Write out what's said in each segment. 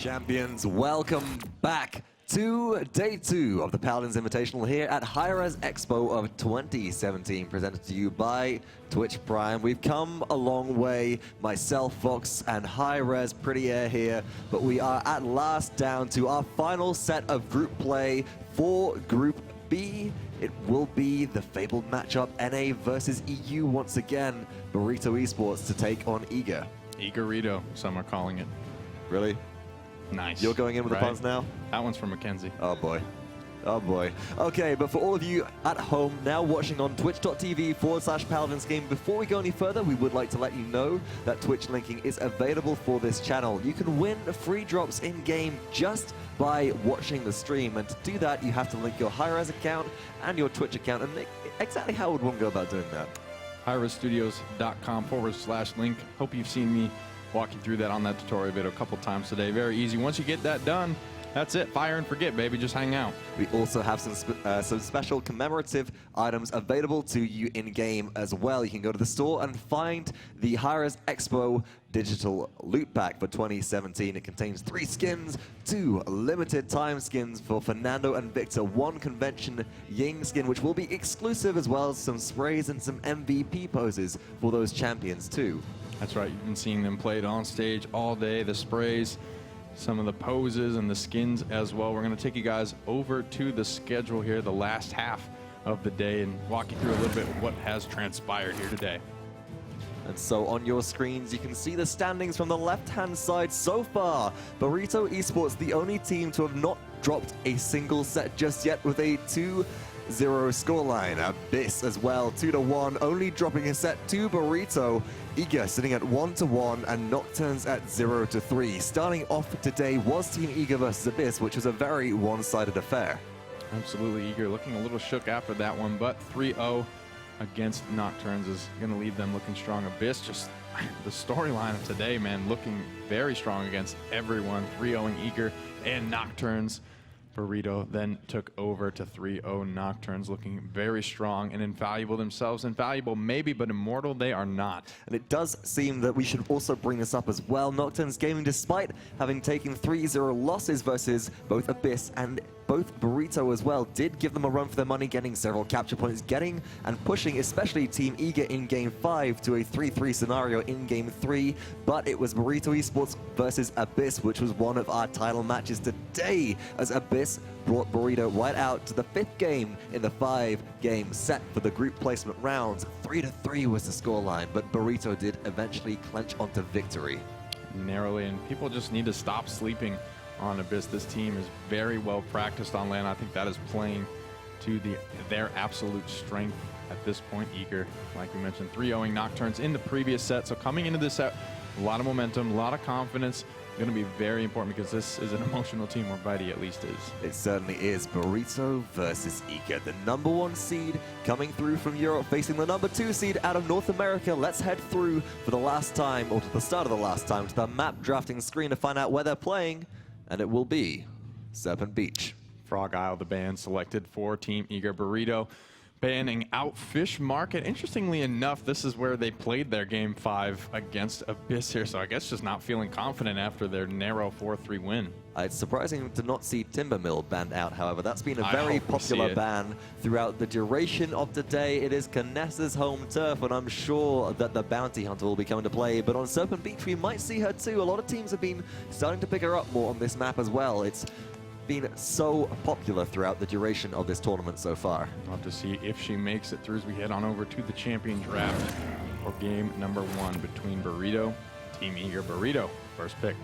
Champions, welcome back to day 2 of the Paladins Invitational here at Hi-Rez Expo of 2017, presented to you by Twitch Prime. We've come a long way, myself, Fox, and Hi-Rez Pretty Air here, but we are at last down to our final set of group play for Group B. It will be the fabled matchup, NA versus EU once again. Burrito Esports to take on Eager. Eagerito, some are calling it. Really? Nice. You're going in with the puns now? That one's from Mackenzie. Oh boy. Oh boy. Okay, but for all of you at home now watching on twitch.tv/Paladins Game, before we go any further, we would like to let you know that Twitch linking is available for this channel. You can win free drops in-game just by watching the stream, and to do that, you have to link your Hi-Rez account and your Twitch account. And exactly how would one go about doing that? HiRezStudios.com/link. Hope you've seen me walk you through that on that tutorial video a couple times today. Very easy. Once you get that done, that's it. Fire and forget, baby. Just hang out. We also have some special commemorative items available to you in-game as well. You can go to the store and find the Hi-Rez Expo digital loot pack for 2017. It contains 3 skins, 2 limited time skins for Fernando and Victor, 1 convention Ying skin, which will be exclusive, as well as some sprays and some MVP poses for those champions too. That's right. You've been seeing them played on stage all day. The sprays, some of the poses, and the skins as well. We're going to take you guys over to the schedule here, the last half of the day, and walk you through a little bit of what has transpired here today. And so on your screens, you can see the standings from the left-hand side so far. Burrito Esports, the only team to have not dropped a single set just yet, with a 2-0 scoreline. Abyss as well, 2-1, only dropping a set to Burrito. Eager sitting at 1-1, and Nocturnes at 0-3. Starting off today was Team Eager versus Abyss, which was a very one-sided affair. Absolutely. Eager looking a little shook after that one, but 3-0 against Nocturnes is going to leave them looking strong. Abyss, just the storyline of today, man, looking very strong against everyone. 3-0ing Eager and Nocturnes. Burrito then took over to 3-0 Nocturnes, looking very strong and invaluable themselves. Invaluable maybe, but immortal they are not. And it does seem that we should also bring this up as well. Nocturnes Gaming, despite having taken 3-0 losses versus both Abyss and both Burrito as well, did give them a run for their money, getting several capture points, getting and pushing especially Team Eager in Game 5 to a 3-3 scenario in Game 3. But it was Burrito Esports versus Abyss, which was one of our title matches today, as Abyss brought Burrito right out to the 5th game in the 5-game set for the group placement rounds. 3-3 was the scoreline, but Burrito did eventually clench onto victory. Narrowly, and people just need to stop sleeping on Abyss. This team is very well practiced on land. I think that is playing to their absolute strength at this point. Eager, like we mentioned, 3-0ing Nocturnes in the previous set. So coming into this set, a lot of momentum, a lot of confidence. Going to be very important because this is an emotional team, or Bitey at least is. It certainly is. Burrito versus Eager, the #1 seed coming through from Europe, facing the #2 seed out of North America. Let's head through for the last time, or to the start of the last time, to the map drafting screen to find out where they're playing. And it will be Serpent Beach. Frog Isle, the band selected for Team Eager. Burrito banning out Fish Market. Interestingly enough, this is where they played their Game 5 against Abyss here, so I guess just not feeling confident after their narrow 4-3 win. It's surprising to not see Timber Mill banned out, however. That's been a very popular ban throughout the duration of the day. It is Canessa's home turf, and I'm sure that the Bounty Hunter will be coming to play. But on Serpent Beach, we might see her too. A lot of teams have been starting to pick her up more on this map as well. It's been so popular throughout the duration of this tournament so far. We'll have to see if she makes it through as we head on over to the champion draft for game #1 between Burrito, Team Eager. Burrito, first pick.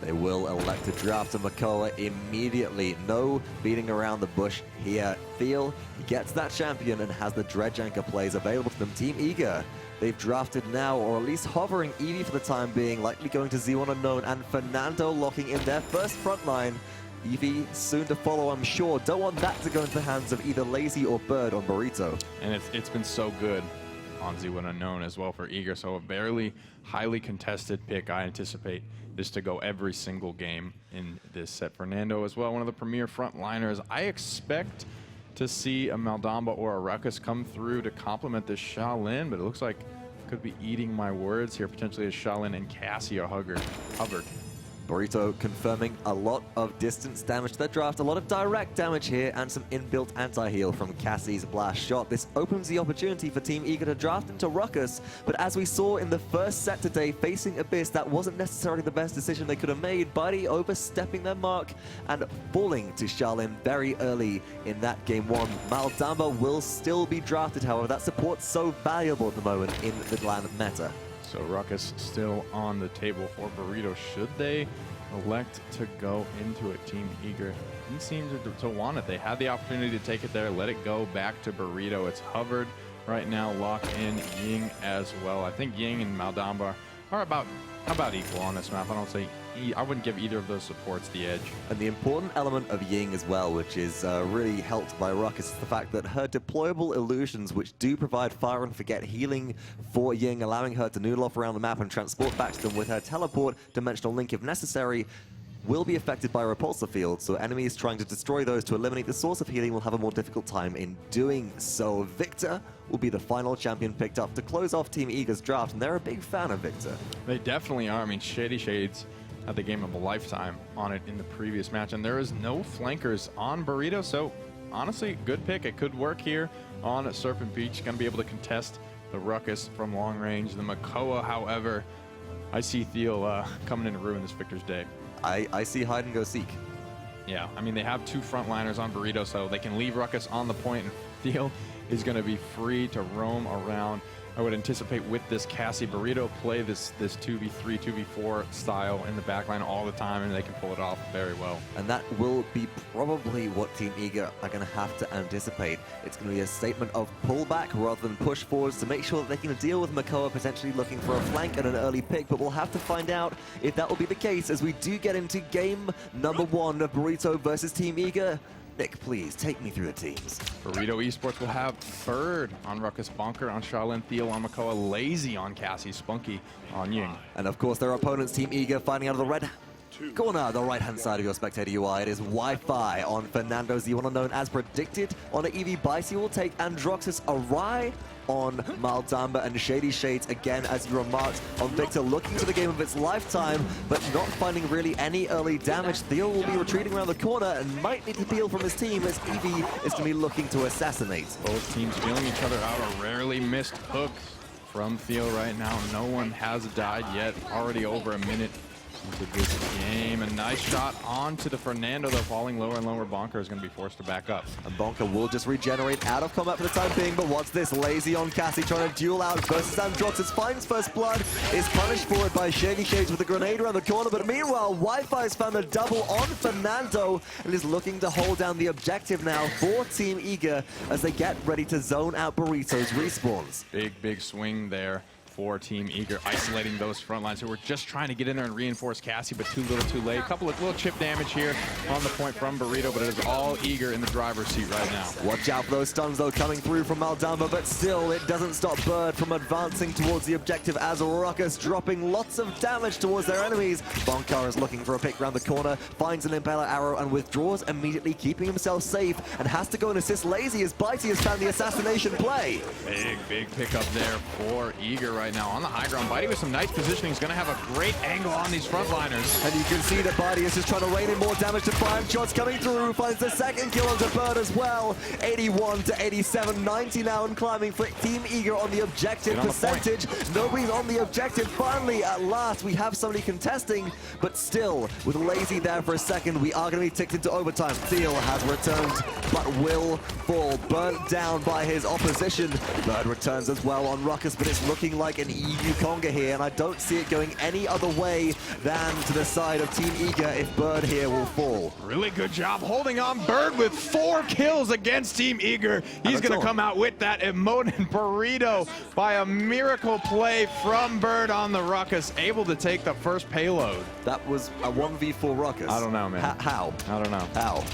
They will elect to draft a Makoa immediately. No beating around the bush here. Thiel gets that champion and has the Dredge Anchor plays available to them. Team Eager, they've drafted now, or at least hovering Eevee for the time being, likely going to Z1 Unknown, and Fernando locking in their first front line. Eevee soon to follow, I'm sure. Don't want that to go into the hands of either Laizy or Bird on Burrito. And it's been so good on Z1 Unknown as well for Eager, so a barely highly contested pick. I anticipate this to go every single game in this set. Fernando as well, one of the premier frontliners. I expect to see a Maldamba or a Ruckus come through to complement this Shaolin, but it looks like could be eating my words here, potentially as Shaolin and Cassie are hovered. Burrito confirming a lot of distance damage to their draft, a lot of direct damage here, and some inbuilt anti-heal from Cassie's blast shot. This opens the opportunity for Team Eager to draft into Ruckus, but as we saw in the first set today, facing Abyss, that wasn't necessarily the best decision they could have made. Bitey overstepping their mark and falling to Shaolin very early in that game one. Maldamba will still be drafted, however. That support's so valuable at the moment in the LAN meta. So Ruckus still on the table for Burrito. Should they elect to go into it? Team Eager didn't seem to want it. They had the opportunity to take it there, let it go back to Burrito. It's hovered right now, lock in Ying as well. I think Ying and Maldamba are about equal on this map. I wouldn't give either of those supports the edge. And the important element of Ying as well, which is really helped by Ruckus, is the fact that her deployable illusions, which do provide fire and forget healing for Ying, allowing her to noodle off around the map and transport back to them with her teleport, dimensional link if necessary, will be affected by a repulsor field, so enemies trying to destroy those to eliminate the source of healing will have a more difficult time in doing so. Victor will be the final champion picked up to close off Team Eager's draft, and they're a big fan of Victor. They definitely are. I mean, ShadeeyShades had the game of a lifetime on it in the previous match, and there is no flankers on Burrito, so honestly, good pick. It could work here on Serpent Beach. Going to be able to contest the Ruckus from long range. The Makoa, however, I see Thiel coming in to ruin this Victor's day. I see hide and go seek. Yeah, I mean, they have two frontliners on Burrito, so they can leave Ruckus on the point, and Thiel is going to be free to roam around. I would anticipate with this Cassie, Burrito play this 2v3, 2v4 style in the backline all the time, and they can pull it off very well. And that will be probably what Team Eager are going to have to anticipate. It's going to be a statement of pullback rather than push forwards to make sure that they can deal with Makoa potentially looking for a flank and an early pick, but we'll have to find out if that will be the case as we do get into game number one of Burrito versus Team Eager. Nick, please take me through the teams. Burrito Esports will have Bird on Ruckus, bonkar on Shaolin, Thiel on Makoa, Laizy on Cassie, spunkki on Ying. And of course, their opponents, Team Eager, finding out of the red corner, the right-hand side of your spectator UI. It is Wi-Fi on Fernando's, the one known as predicted. On an EV, Bitey will take Androxus, Awry on Maldamba, and ShadeeyShades again, as you remarked, on Victor, looking to the game of its lifetime, but not finding really any early damage. Thiel will be retreating around the corner and might need to peel from his team as Evie is going to be looking to assassinate. Both teams feeling each other out. A rarely missed hook from Thiel right now. No one has died yet. Already over a minute into this game. A nice shot onto the Fernando, though, falling lower and lower. bonkar is going to be forced to back up. And bonkar will just regenerate out of combat for the time being, but what's this? Laizy on Cassie trying to duel out versus Androxus, finds first blood, is punished for it by ShadeeyShades with a grenade around the corner, but meanwhile, Wi-Fi has found a double on Fernando and is looking to hold down the objective now for Team Eager as they get ready to zone out Burrito's respawns. Big swing there for Team Eager, isolating those front lines who were just trying to get in there and reinforce Cassie, but too little too late. A couple of little chip damage here on the point from Burrito, but it is all Eager in the driver's seat right now. Watch out for those stuns, though, coming through from Maldamba, but still, it doesn't stop Bird from advancing towards the objective as Ruckus dropping lots of damage towards their enemies. bonkar is looking for a pick around the corner, finds an Impaler arrow and withdraws immediately, keeping himself safe, and has to go and assist Laizy as Bitey has found the assassination play. Big pickup there for Eager right now on the high ground. Bitey with some nice positioning is going to have a great angle on these frontliners. And you can see that Bitey is just trying to rain in more damage to find shots coming through. Finds the second kill onto Bird as well. 81 to 87, 90 now and climbing for Team Eager on the objective percentage. Nobody's on the objective. Finally, at last, we have somebody contesting, but still, with Laizy there for a second, we are going to be ticked into overtime. Thiel has returned, but will fall. Burnt down by his opposition. Bird returns as well on Ruckus, but it's looking like an EU Conga here, and I don't see it going any other way than to the side of Team Eager if Bird here will fall. Really good job holding on. Bird with 4 kills against Team Eager. He's going to come out with that emote, and Burrito, by a miracle play from Bird on the Ruckus, able to take the first payload. That was a 1v4 Ruckus. I don't know, man. How? I don't know. How?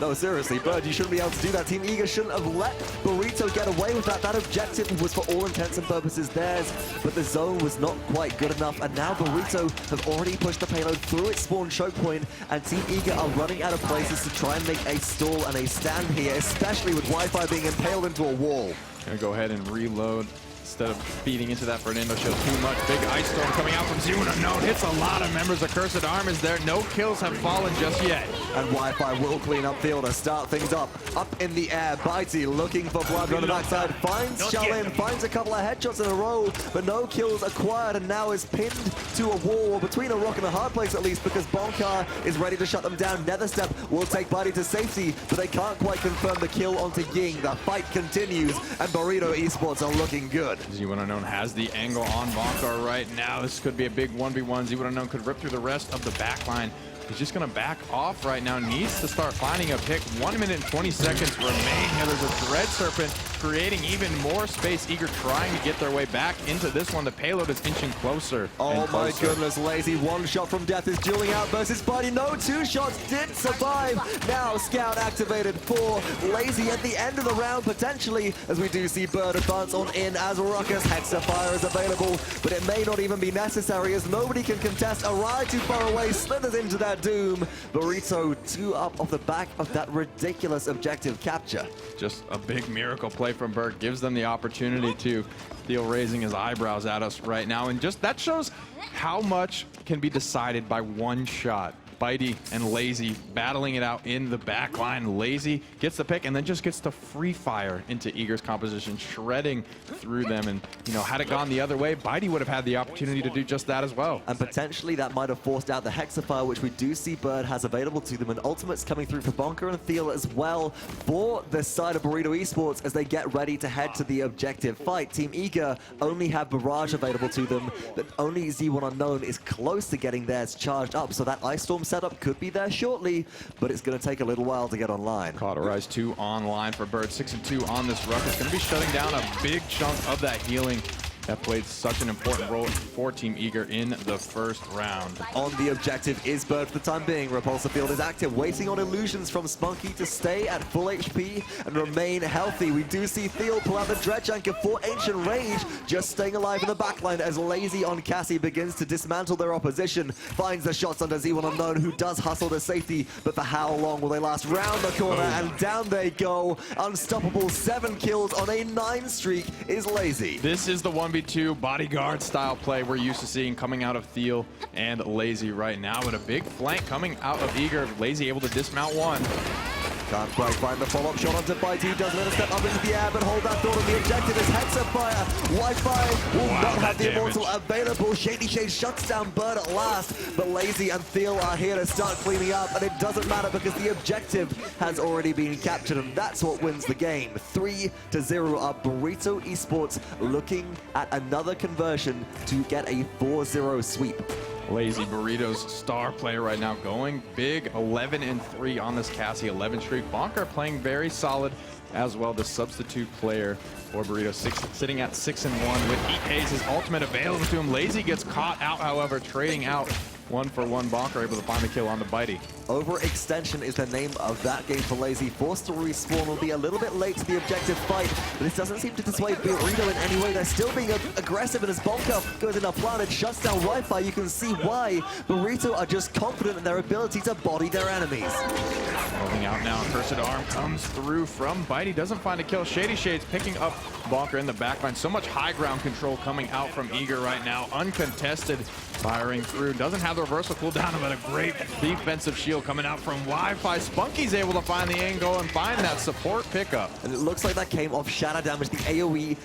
No, seriously, Bird, you shouldn't be able to do that. Team Eager shouldn't have let Burrito get away with that. That objective was, for all intents and purposes, theirs, but the zone was not quite good enough, and now Burrito have already pushed the payload through its spawn choke point, and Team Eager are running out of places to try and make a stall and a stand here, especially with Wi-Fi being impaled into a wall. Gonna go ahead and reload instead of feeding into that Fernando show too much. Big Ice Storm coming out from Zero Unknown. Hits a lot of members. The Cursed Arm is there. No kills have fallen just yet. And Wi-Fi will clean up Thiel to start things up. Up in the air, Bitey looking for blood on the backside. Finds Shaolin, finds a couple of headshots in a row, but no kills acquired, and now is pinned to a wall, between a rock and a hard place at least, because bonkar is ready to shut them down. Netherstep will take Bitey to safety, but they can't quite confirm the kill onto Ying. The fight continues, and Burrito Esports are looking good. Zero Unknown has the angle on bonkar right now. This could be a big 1v1. Zero Unknown could rip through the rest of the backline. He's just going to back off right now. Needs to start finding a pick. 1 minute and 20 seconds remain here. There's a Dread Serpent creating even more space. Eager trying to get their way back into this one. The payload is inching closer. Oh my goodness, Laizy. One shot from death is dueling out versus Bitey. No, 2 shots did survive. Now Scout activated for Laizy at the end of the round, potentially, as we do see Bird advance on in as Ruckus. Hexafire is available, but it may not even be necessary as nobody can contest. Awry too far away, slithers into that doom. Burrito 2 up off the back of that ridiculous objective capture. Just a big miracle play from Bird. Gives them the opportunity to. Thiel raising his eyebrows at us right now. And just that shows how much can be decided by one shot. Bitey and Laizy battling it out in the back line. Laizy gets the pick and then just gets to free fire into Eager's composition, shredding through them. And, you know, had it gone the other way, Bitey would have had the opportunity to do just that as well. And potentially that might have forced out the Hexafire, which we do see Bird has available to them. And ultimates coming through for bonkar and Thiel as well for the side of Burrito Esports as they get ready to head to the objective fight. Team Eager only have Barrage available to them, but only Z1 Unknown is close to getting theirs charged up. So that Ice Storm setup could be there shortly, but it's going to take a little while to get online. Cauterize 2 online for Bird. 6 and 2 on this ruck. It's going to be shutting down a big chunk of that healing that played such an important role for Team Eager in the first round. On the objective is Bird for the time being. Repulsor Field is active, waiting on illusions from spunkki to stay at full HP and remain healthy. We do see Thiel pull out the Dredge Anchor for Ancient Rage, just staying alive in the backline as Laizy on Cassie begins to dismantle their opposition. Finds the shots under Z1 Unknown, who does hustle to safety, but for how long will they last? Round the corner and down they go. Unstoppable, 7 kills on a 9 streak is Laizy. This is the 1v2 bodyguard style play we're used to seeing coming out of Thiel and Laizy right now, but a big flank coming out of Eager. Laizy able to dismount one. Can't quite find the follow-up shot onto Bitey. Does let us step up into the air, but hold that thought on the objective is Hexafire. Wi-Fi will not have the Immortal available. ShadeeyShades shuts down Bird at last, but Laizy and Thiel are here to start cleaning up, and it doesn't matter because the objective has already been captured, and that's what wins the game. 3-0 up. Burrito Esports looking at another conversion to get a 4-0 sweep. Laizy, Burrito's star player right now, going big. 11 and 3 on this Cassie 11 streak. bonkar playing very solid as well. The substitute player for Burrito, sitting at 6 and 1 with Heat Haze, his ultimate available to him. Laizy gets caught out, however, trading out 1-for-1. bonkar able to find the kill on the Bitey. Overextension is the name of that game for Laizy. Forced to respawn, will be a little bit late to the objective fight, but this doesn't seem to dissuade Burrito in any way. They're still being aggressive, and as bonkar goes in a planet, shuts down Wi-Fi, you can see why Burrito are just confident in their ability to body their enemies. Moving out now, Cursed Arm comes through from Bitey, doesn't find a kill. ShadeeyShades picking up bonkar in the backline. So much high ground control coming out from Eager right now, uncontested, firing through. Doesn't have the reversal cooldown, but a great defensive shield coming out from Wi-Fi. Spunkki's able to find the angle and find that support pickup. And it looks like that came off shatter damage. The AoE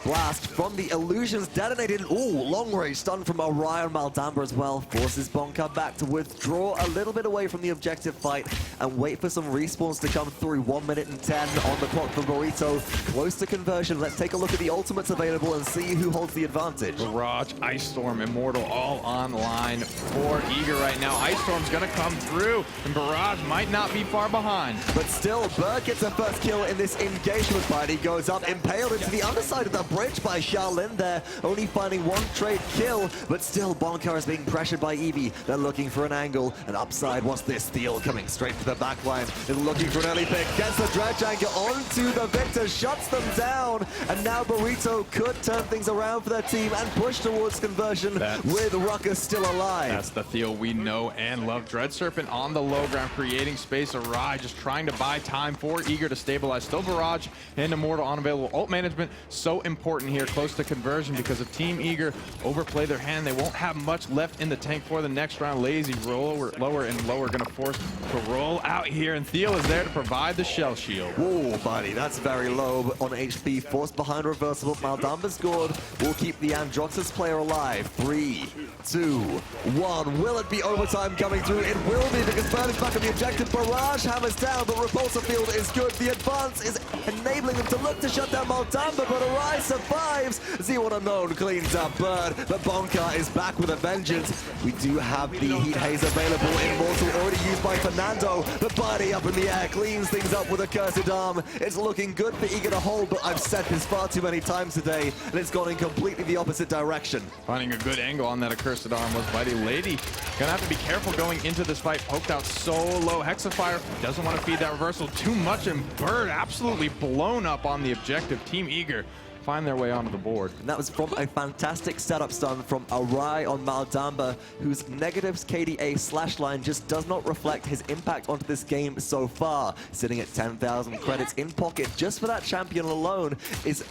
blast from the illusions detonated. Ooh, long range stun from Awry and Maldamba as well. Forces bonkar back to withdraw a little bit away from the objective fight and wait for some respawns to come through. 1 minute and 10 on the clock for Burrito. Close to conversion. Let's take a look at the ultimates available and see who holds the advantage. Barrage, Ice Storm, Immortal all online for Eager right now. Ice Storm's gonna come through, and Barrage might not be far behind. But still, Bird gets a first kill in this engagement. Bitey goes up, impaled into the underside of the bridge by Shaolin there, only finding 1 trade kill, but still bonkar is being pressured by Eevee. They're looking for an angle, an upside. What's this? Thiel coming straight to the backline and looking for an early pick, gets the Dredge Anchor onto the Victor, shuts them down, and now Burrito could turn things around for their team and push towards conversion with Ruckus still alive. That's the Thiel we know and love. Dread Serpent on the low ground, creating space. Awry just trying to buy time for Eager to stabilize. Still Barrage and Immortal unavailable. Ult management so important important here, close to conversion, because if Team Eager overplay their hand, they won't have much left in the tank for the next round. Laizy lower and lower, gonna force to roll out here, and Thiel is there to provide the shell shield. Whoa, buddy, that's very low on HP. Forced behind reversible. Maldamba's gourd will keep the Androxus player alive. 3, 2, 1. Will it be overtime coming through? It will be, because Bird is back on the objective. Barrage hammers down, but Repulsor Field is good. The advance is enabling them to look to shut down Maldamba, but Awry survives. Z1 Unknown cleans up Bird, but bonkar is back with a vengeance. We do have the Heat Haze available. Immortal already used by Fernando. The body up in the air cleans things up with a cursed arm. It's looking good for Eager to hold, but I've said this far too many times today, and it's gone in completely the opposite direction. Finding a good angle on that accursed arm was Bitey. Laizy gonna have to be careful going into this fight. Poked out so low. Hexafire doesn't want to feed that reversal too much, and Bird absolutely blown up on the objective. Team Eager find their way onto the board. And that was from a fantastic setup stun from Awry on Maldamba, whose negatives KDA slash line just does not reflect his impact onto this game so far. Sitting at 10,000 credits in pocket just for that champion alone is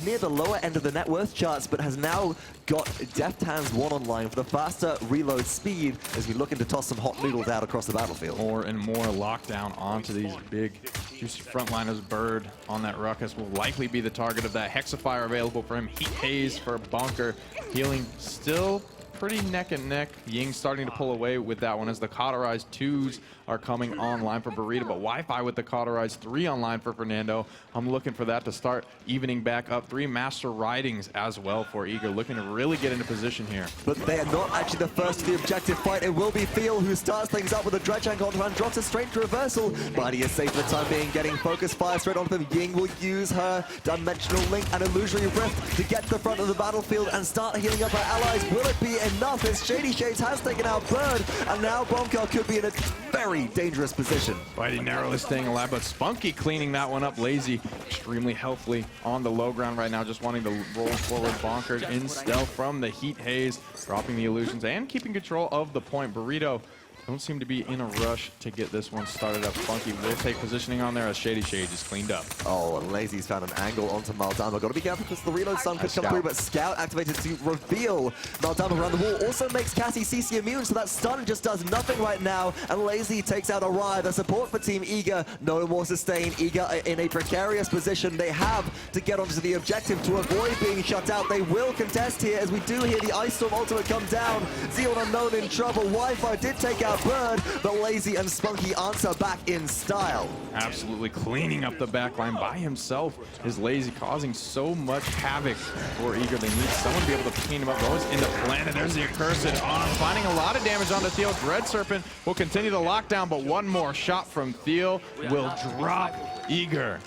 near the lower end of the net worth charts, but has now got Deft Hands 1 online for the faster reload speed as we looking to toss some hot noodles out across the battlefield. More and more lockdown onto these big juicy frontliners. Bird on that Ruckus will likely be the target of that. Hexafire available for him. Heat Haze for bonkar. Healing still pretty neck and neck. Ying starting to pull away with that one as the cauterized 2s are coming online for Burrito, but Wi-Fi with the cauterized 3 online for Fernando. I'm looking for that to start evening back up. 3 master ridings as well for Eager, looking to really get into position here. But they are not actually the first to the objective fight. It will be Thiel who starts things up with a dredge angle onto Androxus straight to reversal. Bitey is safe for the time being, getting focus fire straight onto them. Ying will use her Dimensional Link and Illusory Rift to get to the front of the battlefield and start healing up her allies. Will it be enough as ShadeeyShades has taken out Bird, and now bonkar could be in a very dangerous position. Bitey narrowly staying alive, but spunkki cleaning that one up. Laizy extremely healthily on the low ground right now, just wanting to roll forward. Bonkar in stealth from the Heat Haze, dropping the illusions and keeping control of the point. Burrito don't seem to be in a rush to get this one started up. spunkki will take positioning on there as ShadeeyShades is cleaned up. Oh, and Laizy's found an angle onto Maldamba. Got to be careful because the reload stun could come through, but Scout activated to reveal Maldamba around the wall. Also makes Cassie CC immune, so that stun just does nothing right now. And Laizy takes out Awry. The support for Team Eager, no more sustain. Eager in a precarious position. They have to get onto the objective to avoid being shut out. They will contest here as we do hear the Ice Storm ultimate come down. Z1 Unknown in trouble. Wi-Fi did take out Bird, but Laizy and spunkki answer back in style. Absolutely cleaning up the backline by himself is Laizy, causing so much havoc for Eager. They need someone to be able to clean him up. Goes into planet. There's the accursed arm, finding a lot of damage onto Thiel. Dread Serpent will continue the lockdown, but one more shot from Thiel will drop Eager.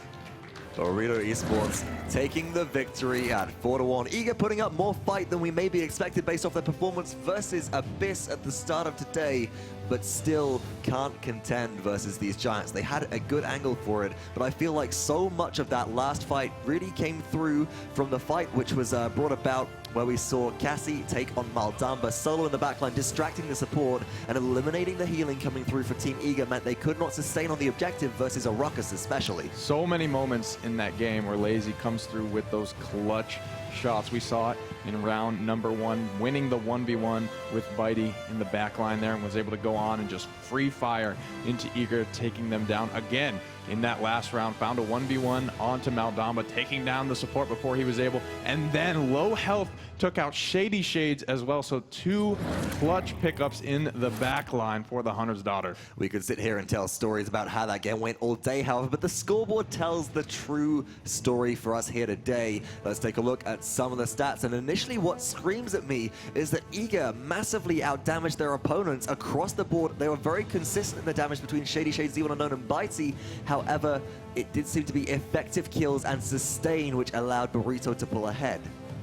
Burrito Esports taking the victory at 4-1. Eager putting up more fight than we maybe expected based off their performance versus Abyss at the start of today, but still can't contend versus these Giants. They had a good angle for it, but I feel like so much of that last fight really came through from the fight which was brought about where we saw Cassie take on Maldamba solo in the backline, distracting the support and eliminating the healing coming through for Team Eager meant they could not sustain on the objective versus a Ruckus especially. So many moments in that game where Laizy comes through with those clutch shots. We saw it in round number 1, winning the 1v1 with Bitey in the back line there, and was able to go on and just free fire into Eager, taking them down again in that last round. Found a 1v1 onto Maldamba, taking down the support before he was able, and then low health took out ShadeeyShades as well. So 2 clutch pickups in the back line for the Hunter's Daughter. We could sit here and tell stories about how that game went all day, however, but the scoreboard tells the true story for us here today. Let's take a look at some of the stats, and initially what screams at me is that Eager massively outdamaged their opponents across the board. They were very consistent in the damage between ShadeeyShades, Z1 Unknown, and Bitey. However, it did seem to be effective kills and sustain, which allowed Burrito to pull ahead.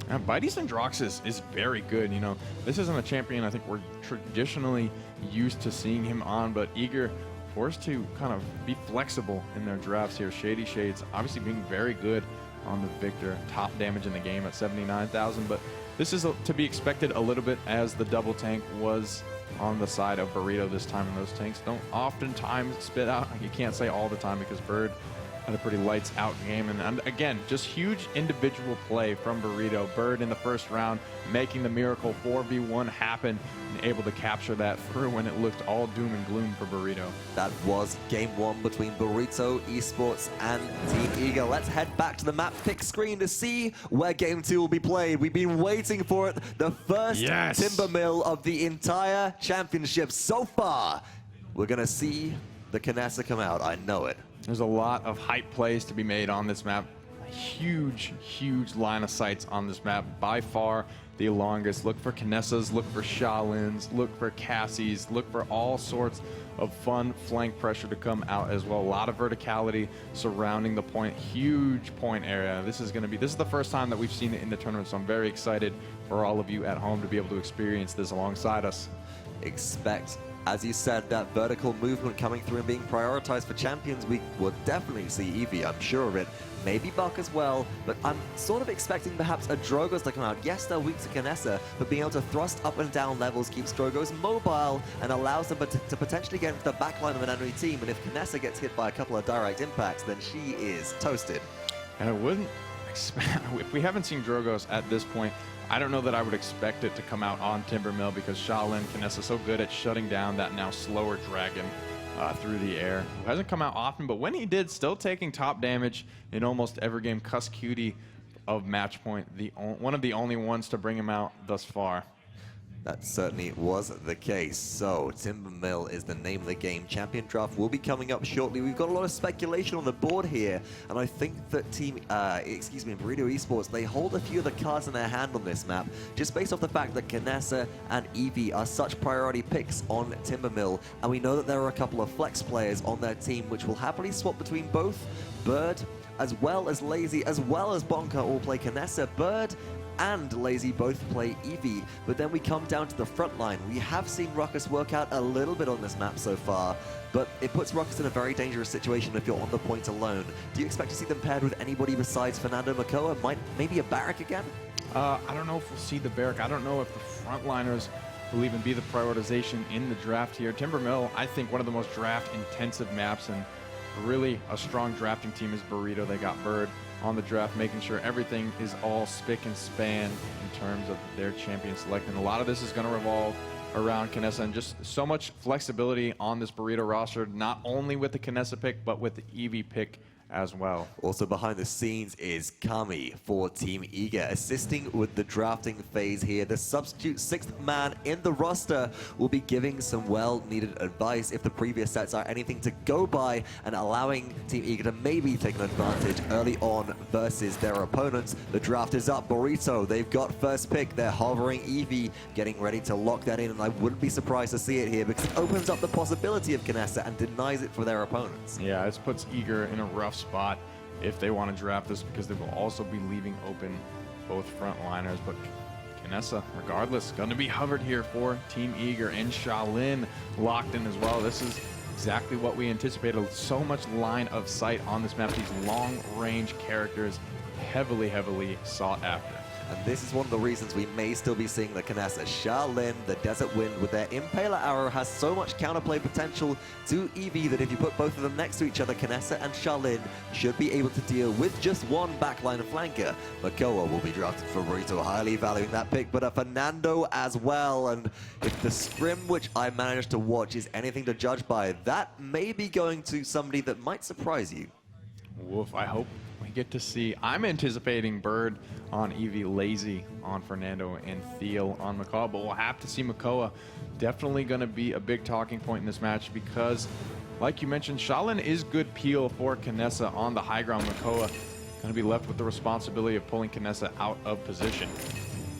And Bitey's Androxus is very good. You know, this isn't a champion I think we're traditionally used to seeing him on, but Eager forced to kind of be flexible in their drafts here. ShadeeyShades obviously being very good on the Victor, top damage in the game at 79,000, but this is to be expected a little bit as the double tank was on the side of Burrito this time, and those tanks don't oftentimes spit out. You can't say all the time because Bird had a pretty lights out game. And again, just huge individual play from Burrito. Bird in the first round, making the miracle 4v1 happen and able to capture that through when it looked all doom and gloom for Burrito. That was game one between Burrito Esports and Team Eager. Let's head back to the map pick screen to see where game two will be played. We've been waiting for it. The first timber mill of the entire championship so far. We're going to see the Knessa come out. I know it. There's a lot of hype plays to be made on this map. Huge, huge line of sights on this map. By far the longest. Look for Knessas, look for Shalins, look for Cassies, look for all sorts of fun flank pressure to come out as well. A lot of verticality surrounding the point. Huge point area. This is the first time that we've seen it in the tournament, so I'm very excited for all of you at home to be able to experience this alongside us. Expect, as you said, that vertical movement coming through and being prioritized for champions. We will definitely see Eevee, I'm sure of it. Maybe Buck as well, but I'm sort of expecting perhaps a Drogoz to come out. Yes, they're weak to Knessa, but being able to thrust up and down levels keeps Drogoz mobile and allows them to potentially get into the backline of an enemy team. And if Knessa gets hit by a couple of direct impacts, then she is toasted. And I wouldn't expect, if we haven't seen Drogoz at this point, I don't know that I would expect it to come out on Timbermill because Shaolin Knessa so good at shutting down that now slower dragon through the air. Who hasn't come out often, but when he did, still taking top damage in almost every game. Cuss Cutie of Matchpoint, one of the only ones to bring him out thus far. That certainly was the case. So, Timbermill is the name of the game. Champion draft will be coming up shortly. We've got a lot of speculation on the board here, and I think that Burrito Esports, they hold a few of the cards in their hand on this map, just based off the fact that Knessa and Eevee are such priority picks on Timbermill, and we know that there are a couple of flex players on their team which will happily swap between both. Bird, as well as Laizy, as well as bonkar all play Knessa. Bird and Laizy both play Eevee, but then we come down to the front line. We have seen Ruckus work out a little bit on this map so far, but it puts Ruckus in a very dangerous situation if you're on the point alone. Do you expect to see them paired with anybody besides Fernando Makoa? Maybe a Barrack again? I don't know if we'll see the Barrack. I don't know if the frontliners will even be the prioritization in the draft here. Timbermill, I think one of the most draft-intensive maps, and really a strong drafting team is Burrito. They got Bird on the draft, making sure everything is all spick and span in terms of their champion select. And a lot of this is going to revolve around Knessa, and just so much flexibility on this Burrito roster, not only with the Knessa pick, but with the Eevee pick as well. Also behind the scenes is Kami for Team Eager, assisting with the drafting phase here. The substitute sixth man in the roster will be giving some well-needed advice if the previous sets are anything to go by, and allowing Team Eager to maybe take an advantage early on versus their opponents. The draft is up. Burrito, they've got first pick. They're hovering Eevee, getting ready to lock that in, and I wouldn't be surprised to see it here because it opens up the possibility of Knessa and denies it for their opponents. Yeah, this puts Eager in a rough spot if they want to draft this, because they will also be leaving open both frontliners. But Knessa, regardless, going to be hovered here for Team Eager, and Shaolin locked in as well. This is exactly what we anticipated. So much line of sight on this map. These long-range characters, heavily, heavily sought after. And this is one of the reasons we may still be seeing the Knessa. Shaolin, the Desert Wind, with their Impaler Arrow, has so much counterplay potential to Eevee that if you put both of them next to each other, Knessa and Shaolin should be able to deal with just one backline flanker. Makoa will be drafted for Burrito, highly valuing that pick, but a Fernando as well. And if the scrim, which I managed to watch, is anything to judge by, that may be going to somebody that might surprise you. Woof, I hope we get to see. I'm anticipating Bird on Eevee, Laizy on Fernando, and Thiel on Makoa, but we'll have to see. Makoa definitely going to be a big talking point in this match because, like you mentioned, Shaolin is good peel for Knessa on the high ground. Makoa going to be left with the responsibility of pulling Knessa out of position.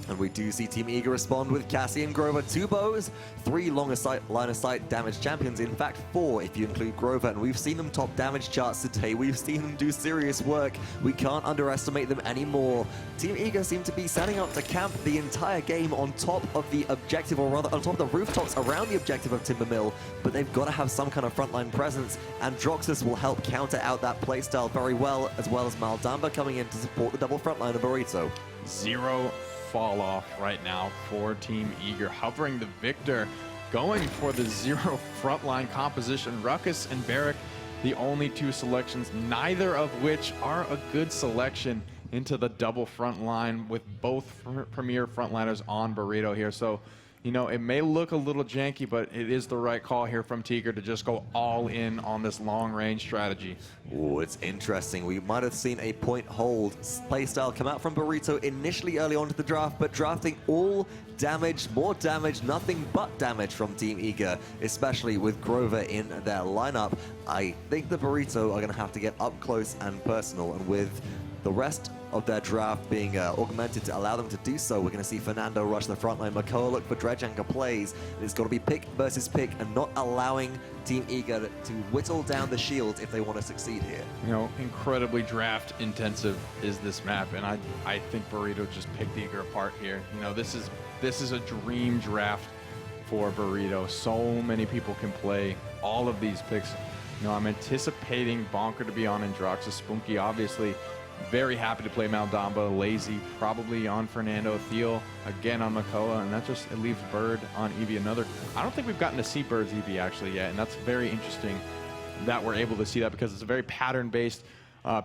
And we do see Team Eager respond with Cassie and Grover, 2 bows, 3 line of sight damage champions, in fact 4 if you include Grover, and we've seen them top damage charts today. We've seen them do serious work. We can't underestimate them anymore. Team Eager seem to be setting up to camp the entire game on top of the objective, or rather on top of the rooftops around the objective of Timbermill, but they've got to have some kind of frontline presence, and Droxus will help counter out that playstyle very well, as Maldamba coming in to support the double frontline of Burrito. Zero fall off right now for Team Eager, hovering the victor, going for the 0 frontline composition. Ruckus and Barrack the only two selections, neither of which are a good selection into the double front line with both premier frontliners on Burrito here. So, you know, it may look a little janky, but it is the right call here from Tiger to just go all in on this long-range strategy. Oh, it's interesting. We might have seen a point hold playstyle come out from Burrito initially early on to the draft, but drafting all damage, more damage, nothing but damage from Team Eager, especially with Grover in their lineup. I think the Burrito are going to have to get up close and personal, and with the rest of their draft being augmented to allow them to do so, we're going to see Fernando rush the front line, Makoa look for dredge anchor plays. It's got to be pick versus pick and not allowing Team Eager to whittle down the shields if they want to succeed here. You know, incredibly draft intensive is this map, and I think Burrito just picked Eager apart here. You know, this is a dream draft for Burrito. So many people can play all of these picks. You know, I'm anticipating Bonkar to be on Androxus, spunkki obviously. Very happy to play Maldamba, Laizy probably on Fernando, Thiel again on Makoa, and that just, it leaves Bird on Eevee. Another, I don't think we've gotten to see Bird's Eevee actually yet, and that's very interesting that we're able to see that because it's a very pattern-based.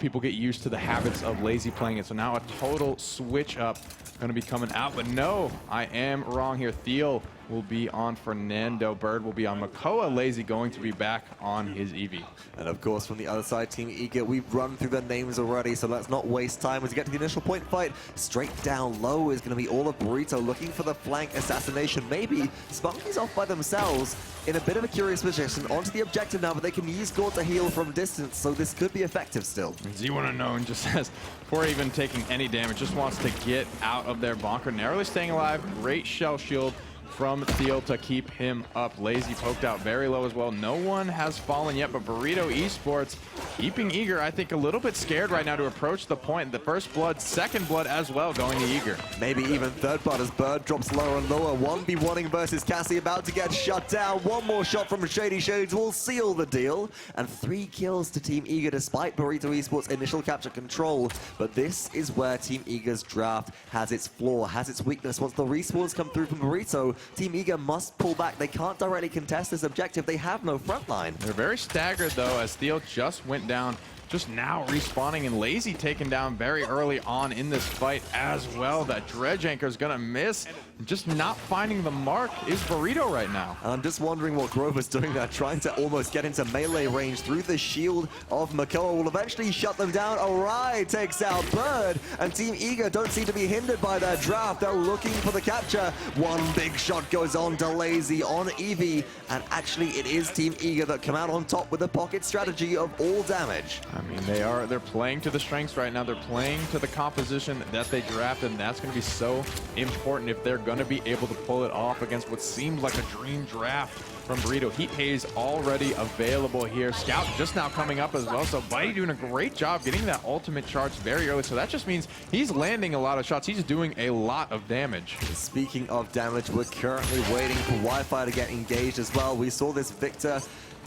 People get used to the habits of Laizy playing it, so now a total switch up going to be coming out, but no, I am wrong here. Thiel will be on Fernando, Bird will be on Makoa, Laizy going to be back on his Eevee. And of course, from the other side, Team Eager, we've run through their names already, so let's not waste time as we get to the initial point fight. Straight down low is going to be all of Burrito looking for the flank assassination. Maybe spunkki's off by themselves in a bit of a curious position onto the objective now, but they can use Gore to heal from distance, so this could be effective still. Z1Unknown just says, before even taking any damage, just wants to get out of their Bonkar, narrowly staying alive. Great shell shield from Thiel to keep him up. Laizy poked out very low as well. No one has fallen yet, but Burrito Esports keeping Eager, I think, a little bit scared right now to approach the point. The first blood, second blood as well going to Eager. Maybe even third blood as Bird drops lower and lower. 1v1ing versus Cassie about to get shut down. One more shot from ShadeeyShades will seal the deal. And 3 kills to Team Eager despite Burrito Esports' initial capture control. But this is where Team Eager's draft has its flaw, has its weakness. Once the respawns come through from Burrito, Team Eager must pull back. They can't directly contest this objective. They have no front line. They're very staggered, though, as Thiel just went down, just now respawning, and Laizy taken down very early on in this fight as well. That dredge anchor is going to miss. Just not finding the mark is Burrito right now. And I'm just wondering what Grover's doing there, trying to almost get into melee range through the shield of Makoa. Will eventually shut them down. Awry takes out Bird, and Team Eager don't seem to be hindered by their draft. They're looking for the capture. One big shot goes on to Laizy on Eevee, and actually it is Team Eager that come out on top with the pocket strategy of all damage. I mean, they're playing to the strengths right now. They're playing to the composition that they drafted, and that's going to be so important if they're going to be able to pull it off against what seemed like a dream draft from Burrito. Heat Haze already available here. Scout just now coming up as well, so Bitey doing a great job getting that ultimate charge very early, so that just means he's landing a lot of shots. He's doing a lot of damage. Speaking of damage, we're currently waiting for Wi-Fi to get engaged as well. We saw this Victor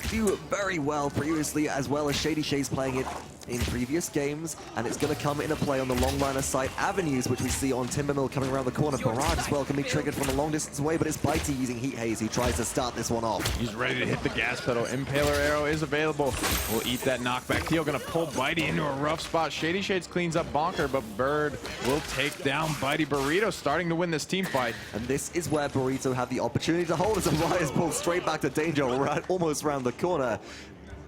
do very well previously, as well as ShadeeyShades playing it in previous games, and it's going to come into play on the long line of sight avenues, which we see on Timbermill coming around the corner. Barrage as well can be triggered from a long distance away, but it's Bitey using Heat Haze who tries to start this one off. He's ready to hit the gas pedal. Impaler arrow is available. We'll eat that knockback. Thiel going to pull Bitey into a rough spot. ShadeeyShades cleans up Bonkar, but Bird will take down Bitey. Burrito starting to win this team fight. And this is where Burrito have the opportunity to hold as Awry is pulled straight back to danger, right, almost around the corner.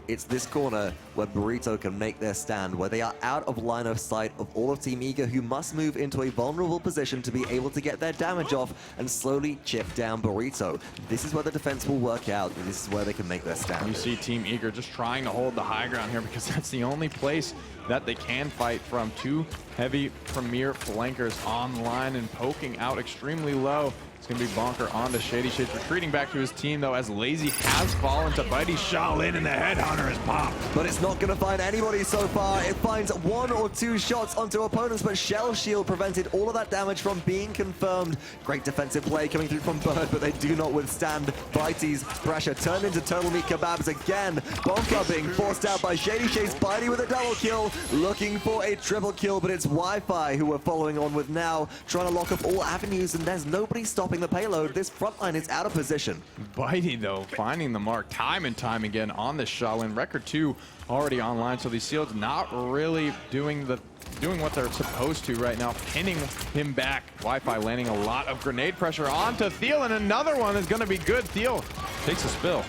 It's this corner where Burrito can make their stand, where they are out of line of sight of all of Team Eager, who must move into a vulnerable position to be able to get their damage off and slowly chip down Burrito. This is where the defense will work out, and this is where they can make their stand. You see Team Eager just trying to hold the high ground here because that's the only place that they can fight from. 2 heavy premier flankers online and poking out extremely low. It's going to be Bonkar onto ShadeeyShades, retreating back to his team, though, as Laizy has fallen to Bitey. Shaolin, and the Headhunter is popped. But it's not going to find anybody so far. It finds 1 or 2 shots onto opponents, but Shell Shield prevented all of that damage from being confirmed. Great defensive play coming through from Bird, but they do not withstand Bitey's pressure. Turned into Total Meat Kebabs again. Bonkar being forced out by ShadeeyShades. Bitey with a double kill, looking for a triple kill, but it's Wi-Fi who we're following on with now, trying to lock up all avenues, and there's nobody stopping dropping the payload. This front line is out of position. Bitey, though, finding the mark time and time again on this Shaolin. Record 2 already online, so these Seals not really doing what they're supposed to right now, pinning him back. Wi-Fi landing a lot of grenade pressure onto Thiel, and another one is going to be good. Thiel takes a spill.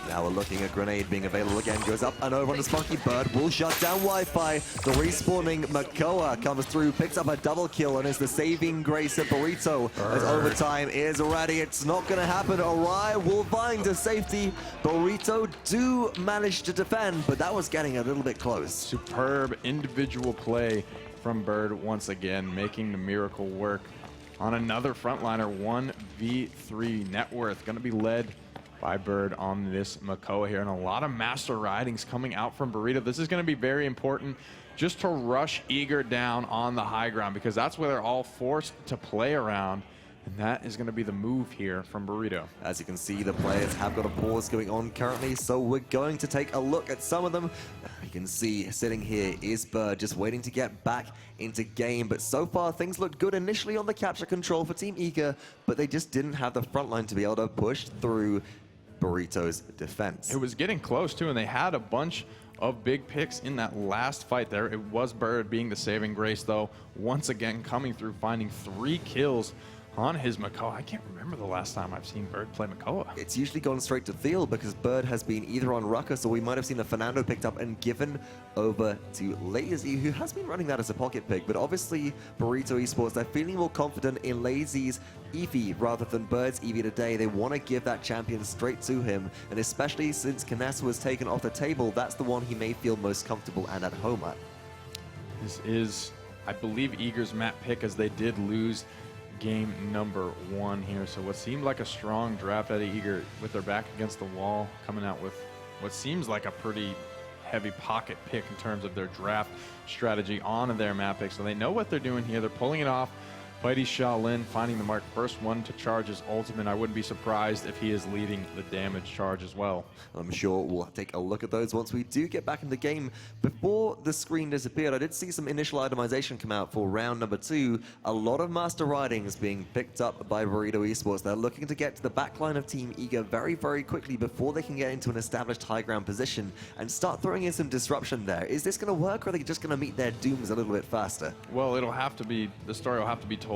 Now we're looking at grenade being available again. Goes up and over on the spunkki. Bird will shut down Wi-Fi. The respawning Makoa comes through, picks up a double kill, and is the saving grace of Burrito. As overtime is ready. It's not going to happen. Awry will find a safety. Burrito do manage to defend, but that was getting a little bit close. Superb individual play from Bird once again, making the miracle work on another frontliner. 1v3 net worth going to be led by Bird on this Makoa here, and a lot of master ridings coming out from Burrito. This is going to be very important just to rush Eager down on the high ground, because that's where they're all forced to play around, and that is going to be the move here from Burrito. As you can see, the players have got a pause going on currently, so we're going to take a look at some of them. You can see sitting here is Bird, just waiting to get back into game, but so far things looked good initially on the capture control for Team Eager, but they just didn't have the front line to be able to push through Burrito's defense. It was getting close too, and they had a bunch of big picks in that last fight there. It was Bird being the saving grace, though, once again coming through, finding 3 kills on his Makoa. I can't remember the last time I've seen Bird play Makoa. It's usually gone straight to Thiel, because Bird has been either on Ruckus, or we might have seen a Fernando picked up and given over to Laizy, who has been running that as a pocket pick. But obviously, Burrito Esports, they're feeling more confident in Laizy's Eevee rather than Bird's Eevee today. They want to give that champion straight to him, and especially since Kness was taken off the table, that's the one he may feel most comfortable and at home at. This is, I believe, Eager's map pick, as they did lose game number 1 here. So what seemed like a strong draft out of Eager, with their back against the wall, coming out with what seems like a pretty heavy pocket pick in terms of their draft strategy on their map pick. So they know what they're doing here. They're pulling it off. Bitey Shaolin finding the mark, first one to charge his ultimate. I wouldn't be surprised if he is leading the damage charge as well. I'm sure we'll take a look at those once we do get back in the game. Before the screen disappeared, I did see some initial itemization come out for round number 2. A lot of master ridings being picked up by Burrito Esports. They're looking to get to the backline of Team Eager very, very quickly before they can get into an established high ground position and start throwing in some disruption there. Is this going to work, or are they just going to meet their dooms a little bit faster? Well, it'll have to be, the story will have to be told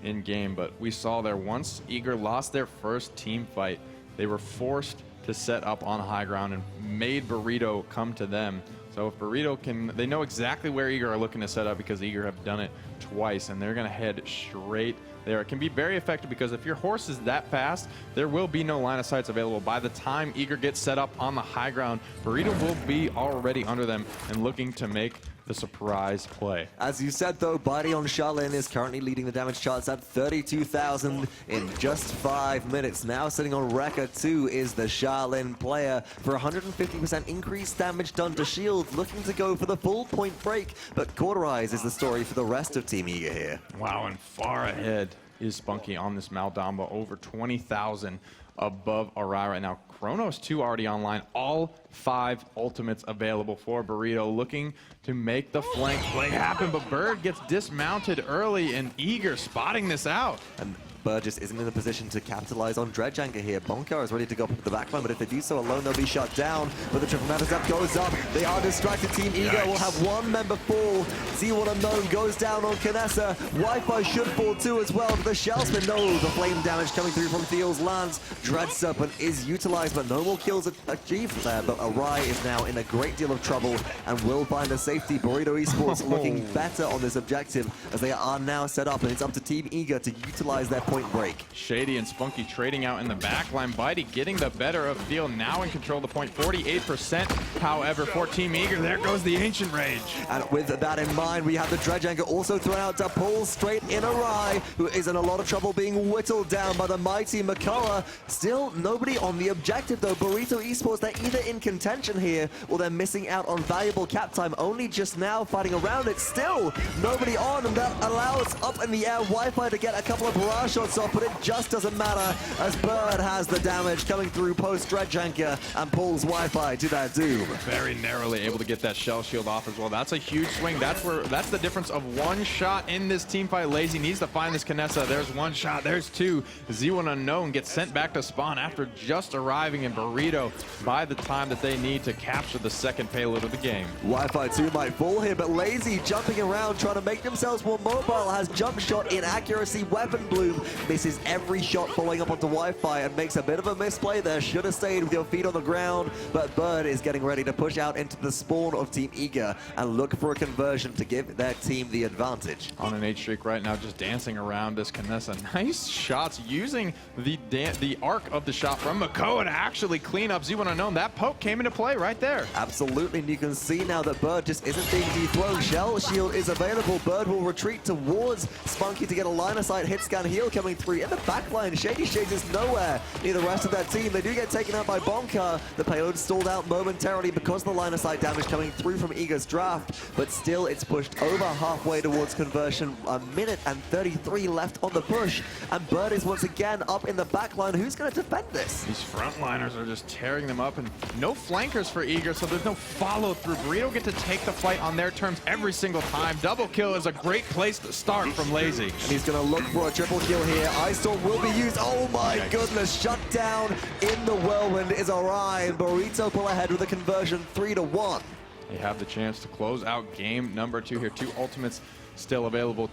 in game, but we saw there, once Eager lost their first team fight, they were forced to set up on high ground and made Burrito come to them. So if Burrito can, they know exactly where Eager are looking to set up, because Eager have done it twice, and they're going to head straight there. It can be very effective, because if your horse is that fast, there will be no line of sights available. By the time Eager gets set up on the high ground, Burrito will be already under them and looking to make the surprise play. As you said, though, Bitey on Shaolin is currently leading the damage charts at 32,000 in just 5 minutes. Now sitting on record 2 is the Shaolin player for 150% increased damage done to shield, looking to go for the full point break, but Cauterize is the story for the rest of Team Eager here. Wow, and far ahead is Spunkki on this Maldamba, over 20,000 above Awry right now. Chronos 2 already online, all 5 ultimates available for Burrito, looking to make the flank play happen, but Bird gets dismounted early, and Eager spotting this out. And Bird just isn't in a position to capitalize on Dredge Anchor here. Bonkar is ready to go up into the backline, but if they do so alone, they'll be shut down. But the triple meta step goes up. They are distracted. Team Eager will have 1 member fall. Z1 Unknown goes down on Knessa. Wi-Fi should fall too as well. But the Shellspin, no, the flame damage coming through from Thiel's lance. Dread Serpent is utilized, but no more kills achieved there. But Awry is now in a great deal of trouble and will find a safety. Burrito Esports looking better on this objective, as they are now set up, and it's up to Team Eager to utilize their point break. Shady and Spunkki trading out in the backline. Bitey getting the better of Thiel, now in control of the point. 48%, however, for Team Eager. There goes the Ancient Rage. And with that in mind, we have the Dredge Anchor also thrown out to pull straight in Awry, who is in a lot of trouble being whittled down by the mighty Makoa. Still nobody on the objective, though. Burrito Esports, they're either in contention here, or they're missing out on valuable cap time. Only just now fighting around it. Still nobody on, and that allows up in the air Wi-Fi to get a couple of barrage shots off, but it just doesn't matter as Bird has the damage coming through post-Dredge Anchor and pulls Wi-Fi to that Doom. Very narrowly able to get that shell shield off as well. That's a huge swing. That's the difference of one shot in this team fight. Laizy needs to find this Kinessa. There's one shot, there's two. Z1 Unknown gets sent back to spawn after just arriving in Burrito by the time that they need to capture the second payload of the game. Wi-Fi 2 might fall here, but Laizy jumping around, trying to make themselves more mobile, has jump shot, inaccuracy, weapon bloom, misses every shot following up onto Wi-Fi and makes a bit of a misplay there. Should have stayed with your feet on the ground, but Bird is getting ready to push out into the spawn of Team Eager and look for a conversion to give their team the advantage. On an 8 streak right now, just dancing around this Kinessa. Nice shots using the arc of the shot from Makoa to actually clean up Z1 Unknown. That poke came into play right there. Absolutely, and you can see now that Bird just isn't being dethroned. Shell shield is available. Bird will retreat towards spunkki to get a line of sight hit scan heal coming through. In the back line, ShadeeyShades is nowhere near the rest of that team. They do get taken out by bonkar. The payload stalled out momentarily because of the line of sight damage coming through from Eager's draft, but still it's pushed over halfway towards conversion. A minute and 33 left on the push, and Bird is once again up in the back line. Who's going to defend this? These frontliners are just tearing them up, and no flankers for Eager, so there's no follow through. Burrito get to take the fight on their terms every single time. Double kill is a great place to start from Laizy. And he's going to look for a triple kill here. Ice Storm will be used. Oh my goodness, shut down in the whirlwind is Awry, and Burrito pull ahead with a conversion 3-1. They have the chance to close out game number 2 here. 2 ultimates still available.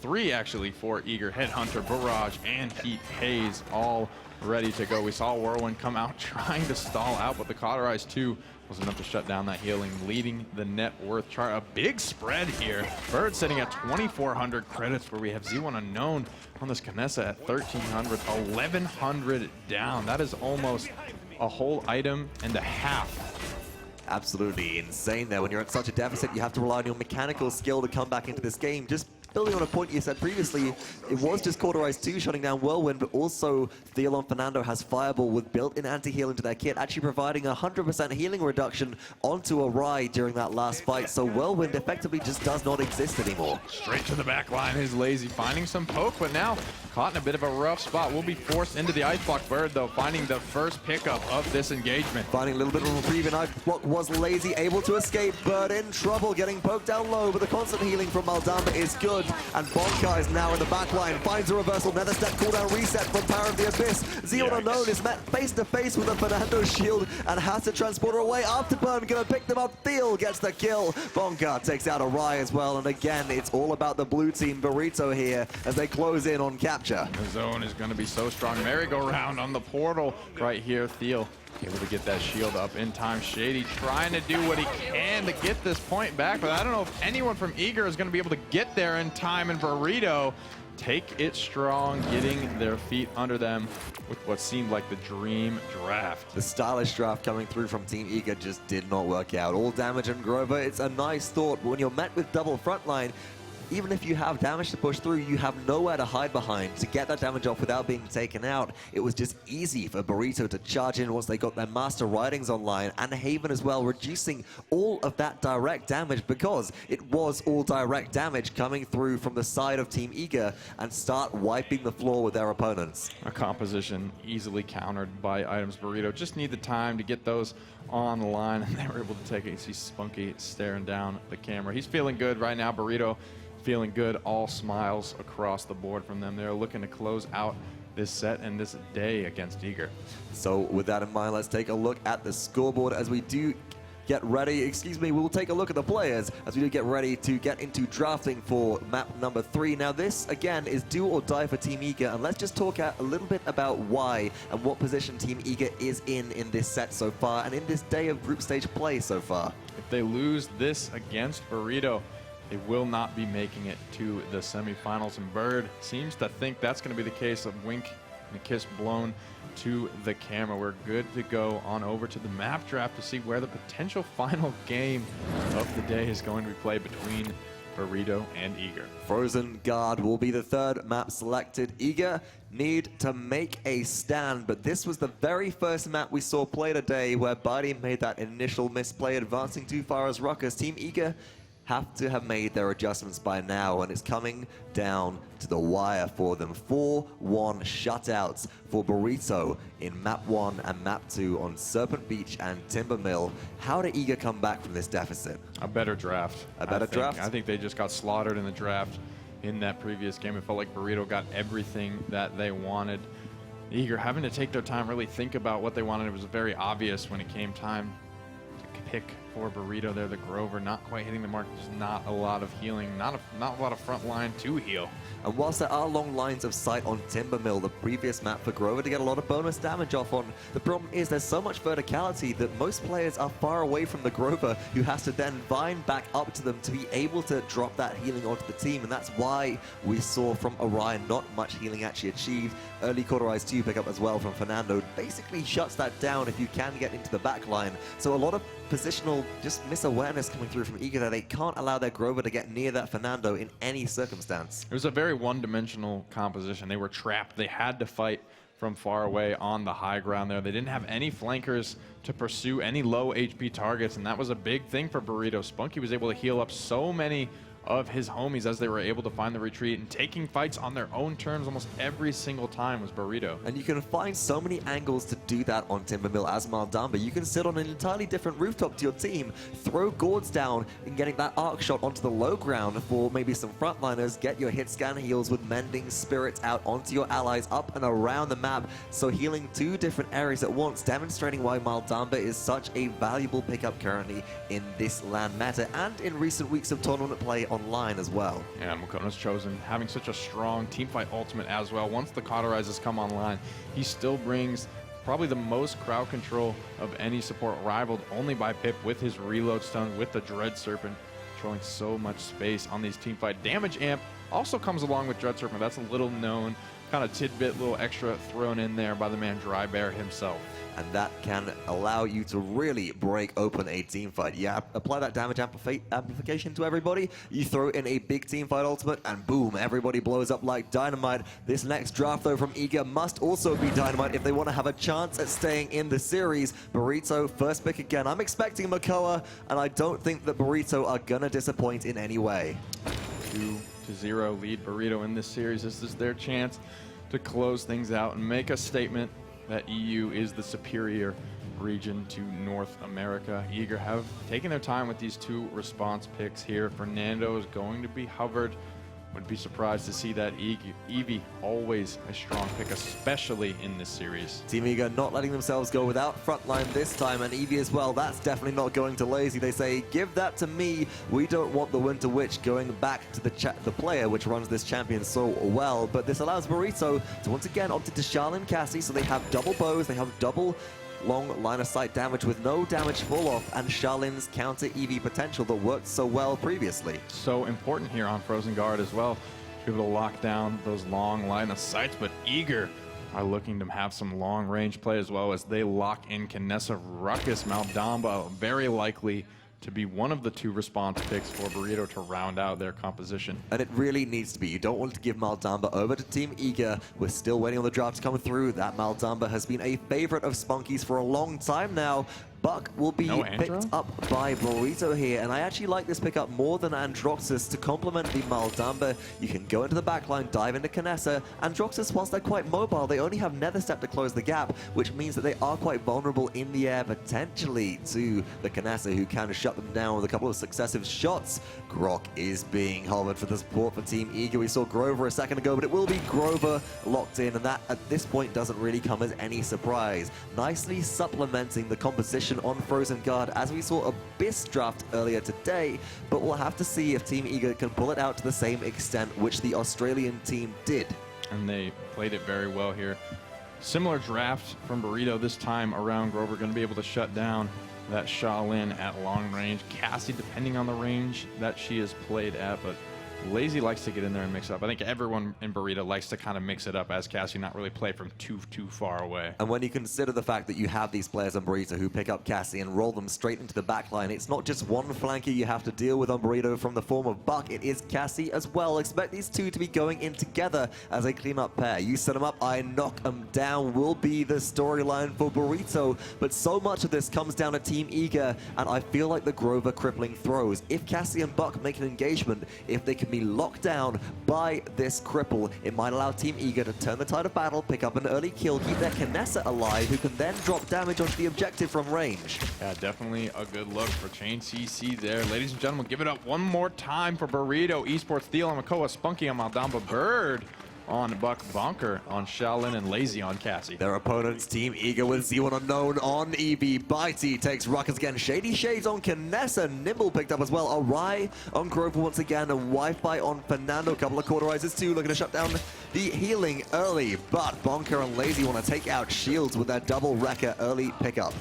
3 actually for Eager. Headhunter, Barrage, and Heat Haze all ready to go. We saw Whirlwind come out trying to stall out, but the Cauterize 2 was enough to shut down that healing, leading the net worth chart. A big spread here. Bird sitting at 2,400 credits, where we have Z1 Unknown on this Kinessa at 1,300, 1,100 down. That is almost a whole item and a half. Absolutely insane there. When you're at such a deficit, you have to rely on your mechanical skill to come back into this game. Just building on a point you said previously, it was just Cauterize 2 shutting down Whirlwind, but also Thiel and Fernando has Fireball with built-in anti-heal into their kit, actually providing 100% healing reduction onto Awry during that last fight, so Whirlwind effectively just does not exist anymore. Straight to the back line is Laizy, finding some poke, but now caught in a bit of a rough spot. Will be forced into the Ice Block. Bird, though, finding the first pickup of this engagement. Finding a little bit of a reprieve in Ice Block was Laizy, able to escape. Bird in trouble, getting poked down low, but the constant healing from Maldamba is good. And bonkar is now in the back line, finds a reversal, nether step cooldown reset from Power of the Abyss. Z1 Unknown is met face to face with a Fernando shield and has to transport her away. Afterburn gonna pick them up. Thiel gets the kill. Bonkar takes out Awry as well, and again, it's all about the blue team. Burrito here as they close in on capture. The zone is gonna be so strong. Merry-go-round on the portal right here. Thiel able to get that shield up in time. Shady trying to do what he can to get this point back, but I don't know if anyone from Eager is going to be able to get there in time, and Burrito take it strong, getting their feet under them with what seemed like the dream draft. The stylish draft coming through from Team Eager just did not work out. All damage and Grover, it's a nice thought, but when you're met with double frontline, even if you have damage to push through, you have nowhere to hide behind to get that damage off without being taken out. It was just easy for Burrito to charge in once they got their master ridings online, and Haven as well, reducing all of that direct damage because it was all direct damage coming through from the side of Team Eager and start wiping the floor with their opponents. A composition easily countered by items. Burrito just need the time to get those on the line, and they were able to take it. You see spunkki staring down the camera. He's feeling good right now. Burrito feeling good, all smiles across the board from them. They're looking to close out this set and this day against Eager. So with that in mind, let's take a look at the scoreboard as we do get ready. We'll take a look at the players as we do get ready to get into drafting for map number 3. Now this, again, is do or die for Team Eager, and let's just talk a little bit about why and what position Team Eager is in this set so far and in this day of group stage play so far. If they lose this against Burrito, they will not be making it to the semifinals, and Bird seems to think that's going to be the case. Of wink and a kiss blown to the camera. We're good to go on over to the map draft to see where the potential final game of the day is going to be played between Burrito and Eager. Frozen Guard will be the third map selected. Eager need to make a stand, but this was the very first map we saw play today where Bitey made that initial misplay, advancing too far as Ruckus. Team Eager have to have made their adjustments by now, and it's coming down to the wire for them. 4-1 shutouts for Burrito in Map 1 and Map 2 on Serpent Beach and Timber Mill. How did Eager come back from this deficit? A better draft. A better draft? I think they just got slaughtered in the draft in that previous game. It felt like Burrito got everything that they wanted. Eager having to take their time, really think about what they wanted. It was very obvious when it came time to pick for Burrito there. The Grover not quite hitting the mark, just not a lot of healing, not a lot of front line to heal. And whilst there are long lines of sight on Timber Mill, the previous map for Grover to get a lot of bonus damage off on, the problem is there's so much verticality that most players are far away from the Grover, who has to then vine back up to them to be able to drop that healing onto the team. And that's why we saw from Awry not much healing actually achieved. Early Cauterized 2 pickup as well from Fernando basically shuts that down if you can get into the back line. So a lot of positional just misawareness coming through from Eager that they can't allow their Grover to get near that Fernando in any circumstance. It was a very one-dimensional composition. They were trapped. They had to fight from far away on the high ground there. They didn't have any flankers to pursue any low HP targets, and that was a big thing for Burrito. Spunkki was able to heal up so many of his homies as they were able to find the retreat, and taking fights on their own terms almost every single time was Burrito. And you can find so many angles to do that on Timber Mill as Maldamba. You can sit on an entirely different rooftop to your team, throw gourds down and getting that arc shot onto the low ground for maybe some frontliners, get your hit scan heals with Mending Spirits out onto your allies up and around the map. So healing 2 different areas at once, demonstrating why Maldamba is such a valuable pickup currently in this LAN meta and in recent weeks of tournament play online as well. Yeah, Mukono's chosen, having such a strong teamfight ultimate as well. Once the cauterizes come online, he still brings probably the most crowd control of any support, rivaled only by Pip with his reload stun, with the Dread Serpent, controlling so much space on these teamfight. Damage amp also comes along with Dread Serpent. That's a little known kind of tidbit, little extra thrown in there by the man Dry Bear himself. And that can allow you to really break open a team fight. Yeah, apply that damage amplification to everybody. You throw in a big team fight ultimate, and boom, everybody blows up like dynamite. This next draft, though, from Eager must also be dynamite if they want to have a chance at staying in the series. Burrito, first pick again. I'm expecting Makoa, and I don't think that Burrito are gonna disappoint in any way. 2-0 lead Burrito in this series. This is their chance to close things out and make a statement that EU is the superior region to North America. Eager have taken their time with these 2 response picks here. Fernando is going to be hovered. Would be surprised to see that Eevee always a strong pick, especially in this series. Team Eager not letting themselves go without frontline this time, and Eevee as well. That's definitely not going to Laizy. They say, give that to me. We don't want the Winter Witch going back to the player which runs this champion so well. But this allows Burrito to once again opt into Charlene Cassie, so they have double bows, they have double long line of sight damage with no damage fall off, and Charlene's counter Eevee potential that worked so well previously. So important here on Frozen Guard as well, to be able to lock down those long line of sights, but Eager are looking to have some long range play as well as they lock in Kinessa Ruckus. Maldamba very likely to be one of the 2 response picks for Burrito to round out their composition. And it really needs to be. You don't want to give Maldamba over to Team Eager. We're still waiting on the draft to come through. That Maldamba has been a favorite of Spunkki's for a long time now. Buck will be picked up by Burrito here, and I actually like this pickup more than Androxus to complement the Maldamba. You can go into the backline, dive into Kinessa. Androxus, whilst they're quite mobile, they only have Nether Step to close the gap, which means that they are quite vulnerable in the air potentially to the Kinessa, who can shut them down with a couple of successive shots. Grok is being hovered for the support for Team Eager. We saw Grover a second ago, but it will be Grover locked in, and that at this point doesn't really come as any surprise. Nicely supplementing the composition on Frozen Guard, as we saw Abyss draft earlier today, but we'll have to see if Team Eager can pull it out to the same extent which the Australian team did. And they played it very well here. Similar draft from Burrito this time around. Grover going to be able to shut down that Shaolin at long range. Cassie, depending on the range that she is played at, but Laizy likes to get in there and mix it up. I think everyone in Burrito likes to kind of mix it up as Cassie, not really play from too far away. And when you consider the fact that you have these players on Burrito who pick up Cassie and roll them straight into the backline, it's not just one flanker you have to deal with on Burrito from the form of Buck, it is Cassie as well. Expect these two to be going in together as a clean-up pair. You set them up, I knock them down will be the storyline for Burrito, but so much of this comes down to Team Eager, and I feel like the Grover crippling throws. If Cassie and Buck make an engagement, if they can be locked down by this cripple, it might allow Team Eager to turn the tide of battle, pick up an early kill, keep their Knessa alive, who can then drop damage onto the objective from range. Yeah, definitely a good look for Chain CC there. Ladies and gentlemen, give it up one more time for Burrito Esports. Thiel on Makoa, spunkki on Maldamba, Bird on Buck, bonkar on Shaolin, and Laizy on Cassie. Their opponents, Team Eager with Z1 Unknown on EV. Bitey takes Ruckus again. ShadeeyShades on Knessa. Nimble picked up as well. Awry on Grover once again. And Wi-Fi on Fernando. A couple of cauterizers too. Looking to shut down the healing early. But bonkar and Laizy want to take out shields with their double wrecker early pickup.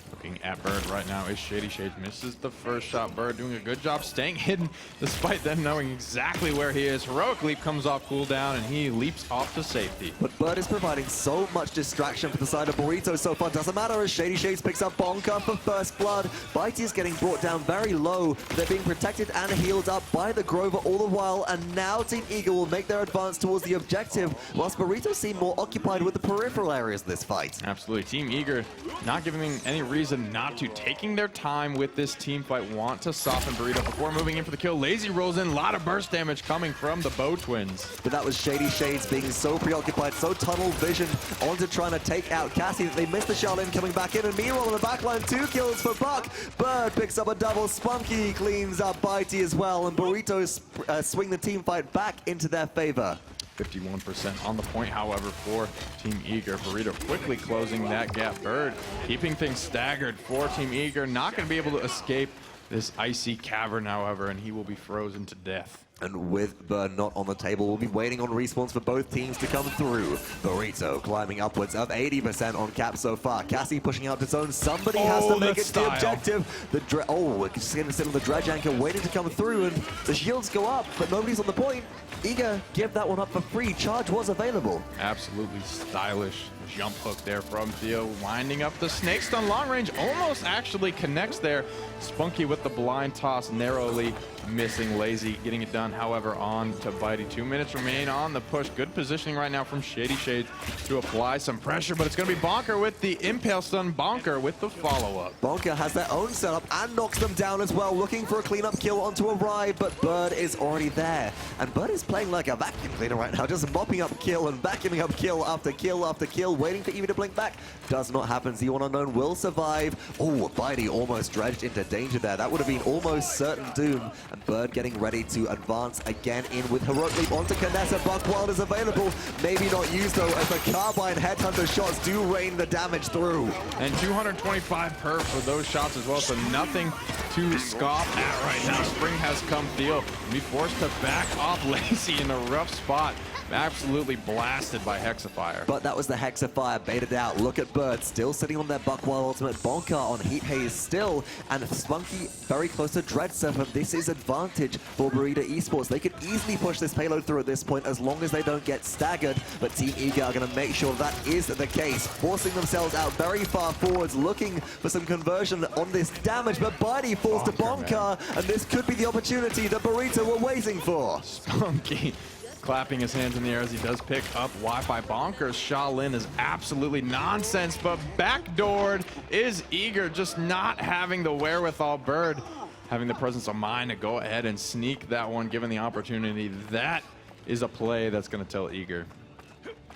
Looking at Bird right now is ShadeeyShades. Misses the first shot. Bird doing a good job staying hidden despite them knowing exactly where he is. Heroic Leap comes off cooldown and he leaps off to safety. But Bird is providing so much distraction for the side of Burrito so far. Doesn't matter as ShadeeyShades picks up bonkar for first blood. Bitey is getting brought down very low. They're being protected and healed up by the Grover all the while. And now Team Eagle will make their advance towards the objective, whilst Burrito seem more occupied with the peripheral areas of this fight. Absolutely. Team Eager not giving any reason not to, taking their time with this team fight, want to soften Burrito before moving in for the kill. Laizy rolls in, a lot of burst damage coming from the Bow Twins. But that was ShadeeyShades being so preoccupied, so tunnel vision onto trying to take out Cassie that they missed the Shaolin coming back in. And meanwhile on the backline, 2 kills for Buck. Bird picks up a double. spunkki cleans up Bitey as well. And Burrito swing the team fight back into their favor. 51% on the point, however, for Team Eager. Burrito quickly closing that gap. Bird keeping things staggered for Team Eager. Not going to be able to escape this icy cavern, however, and he will be frozen to death. And with Bird not on the table, we'll be waiting on respawns for both teams to come through. Burrito climbing upwards of 80% on cap so far. Cassie pushing out to zone. Somebody has to make it to the objective. We're just going to sit on the dredge anchor, waiting to come through, and the shields go up, but nobody's on the point. Eager give that one up for free. Charge was available. Absolutely stylish jump hook there from Thiel, winding up the snake stun long range, almost actually connects there. spunkki with the blind toss, narrowly missing. Laizy getting it done, however, on to Bitey. 2 minutes remain on the push. Good positioning right now from ShadeeyShades to apply some pressure, but it's going to be bonkar with the impale stun. bonkar with the follow-up. bonkar has their own setup and knocks them down as well, looking for a cleanup kill onto Awry, but Bird is already there. And Bird is playing like a vacuum cleaner right now, just mopping up kill and vacuuming up kill after kill after kill, waiting for Evie to blink back. Does not happen. Z1 Unknown will survive. Oh, Bitey almost dredged into danger there. That would have been almost certain doom. And Bird getting ready to advance again in with Heroic Leap onto Knessa. Buckwild is available. Maybe not used though, as the Carbine Headhunter shots do rain the damage through. And 225 perf for those shots as well, so nothing to scoff at right now. Spring has come. Thiel will be forced to back off. Laizy in a rough spot. Absolutely blasted by Hexafire. But that was the Hexafire baited out. Look at Bird still sitting on their Buckwild ultimate. bonkar on Heat Haze still, and spunkki very close to Dread Surfer. This is advantage for Burrito Esports. They could easily push this payload through at this point as long as they don't get staggered, but Team Eager are going to make sure that is the case, forcing themselves out very far forwards, looking for some conversion on this damage, but Bitey falls to bonkar, and this could be the opportunity that Burrito were waiting for. spunkki clapping his hands in the air as he does pick up Wi-Fi. Bonkar's Shaolin is absolutely nonsense, but backdoored is Eager, just not having the wherewithal. Bird having the presence of mind to go ahead and sneak that one given the opportunity. That is a play that's going to tell Eager.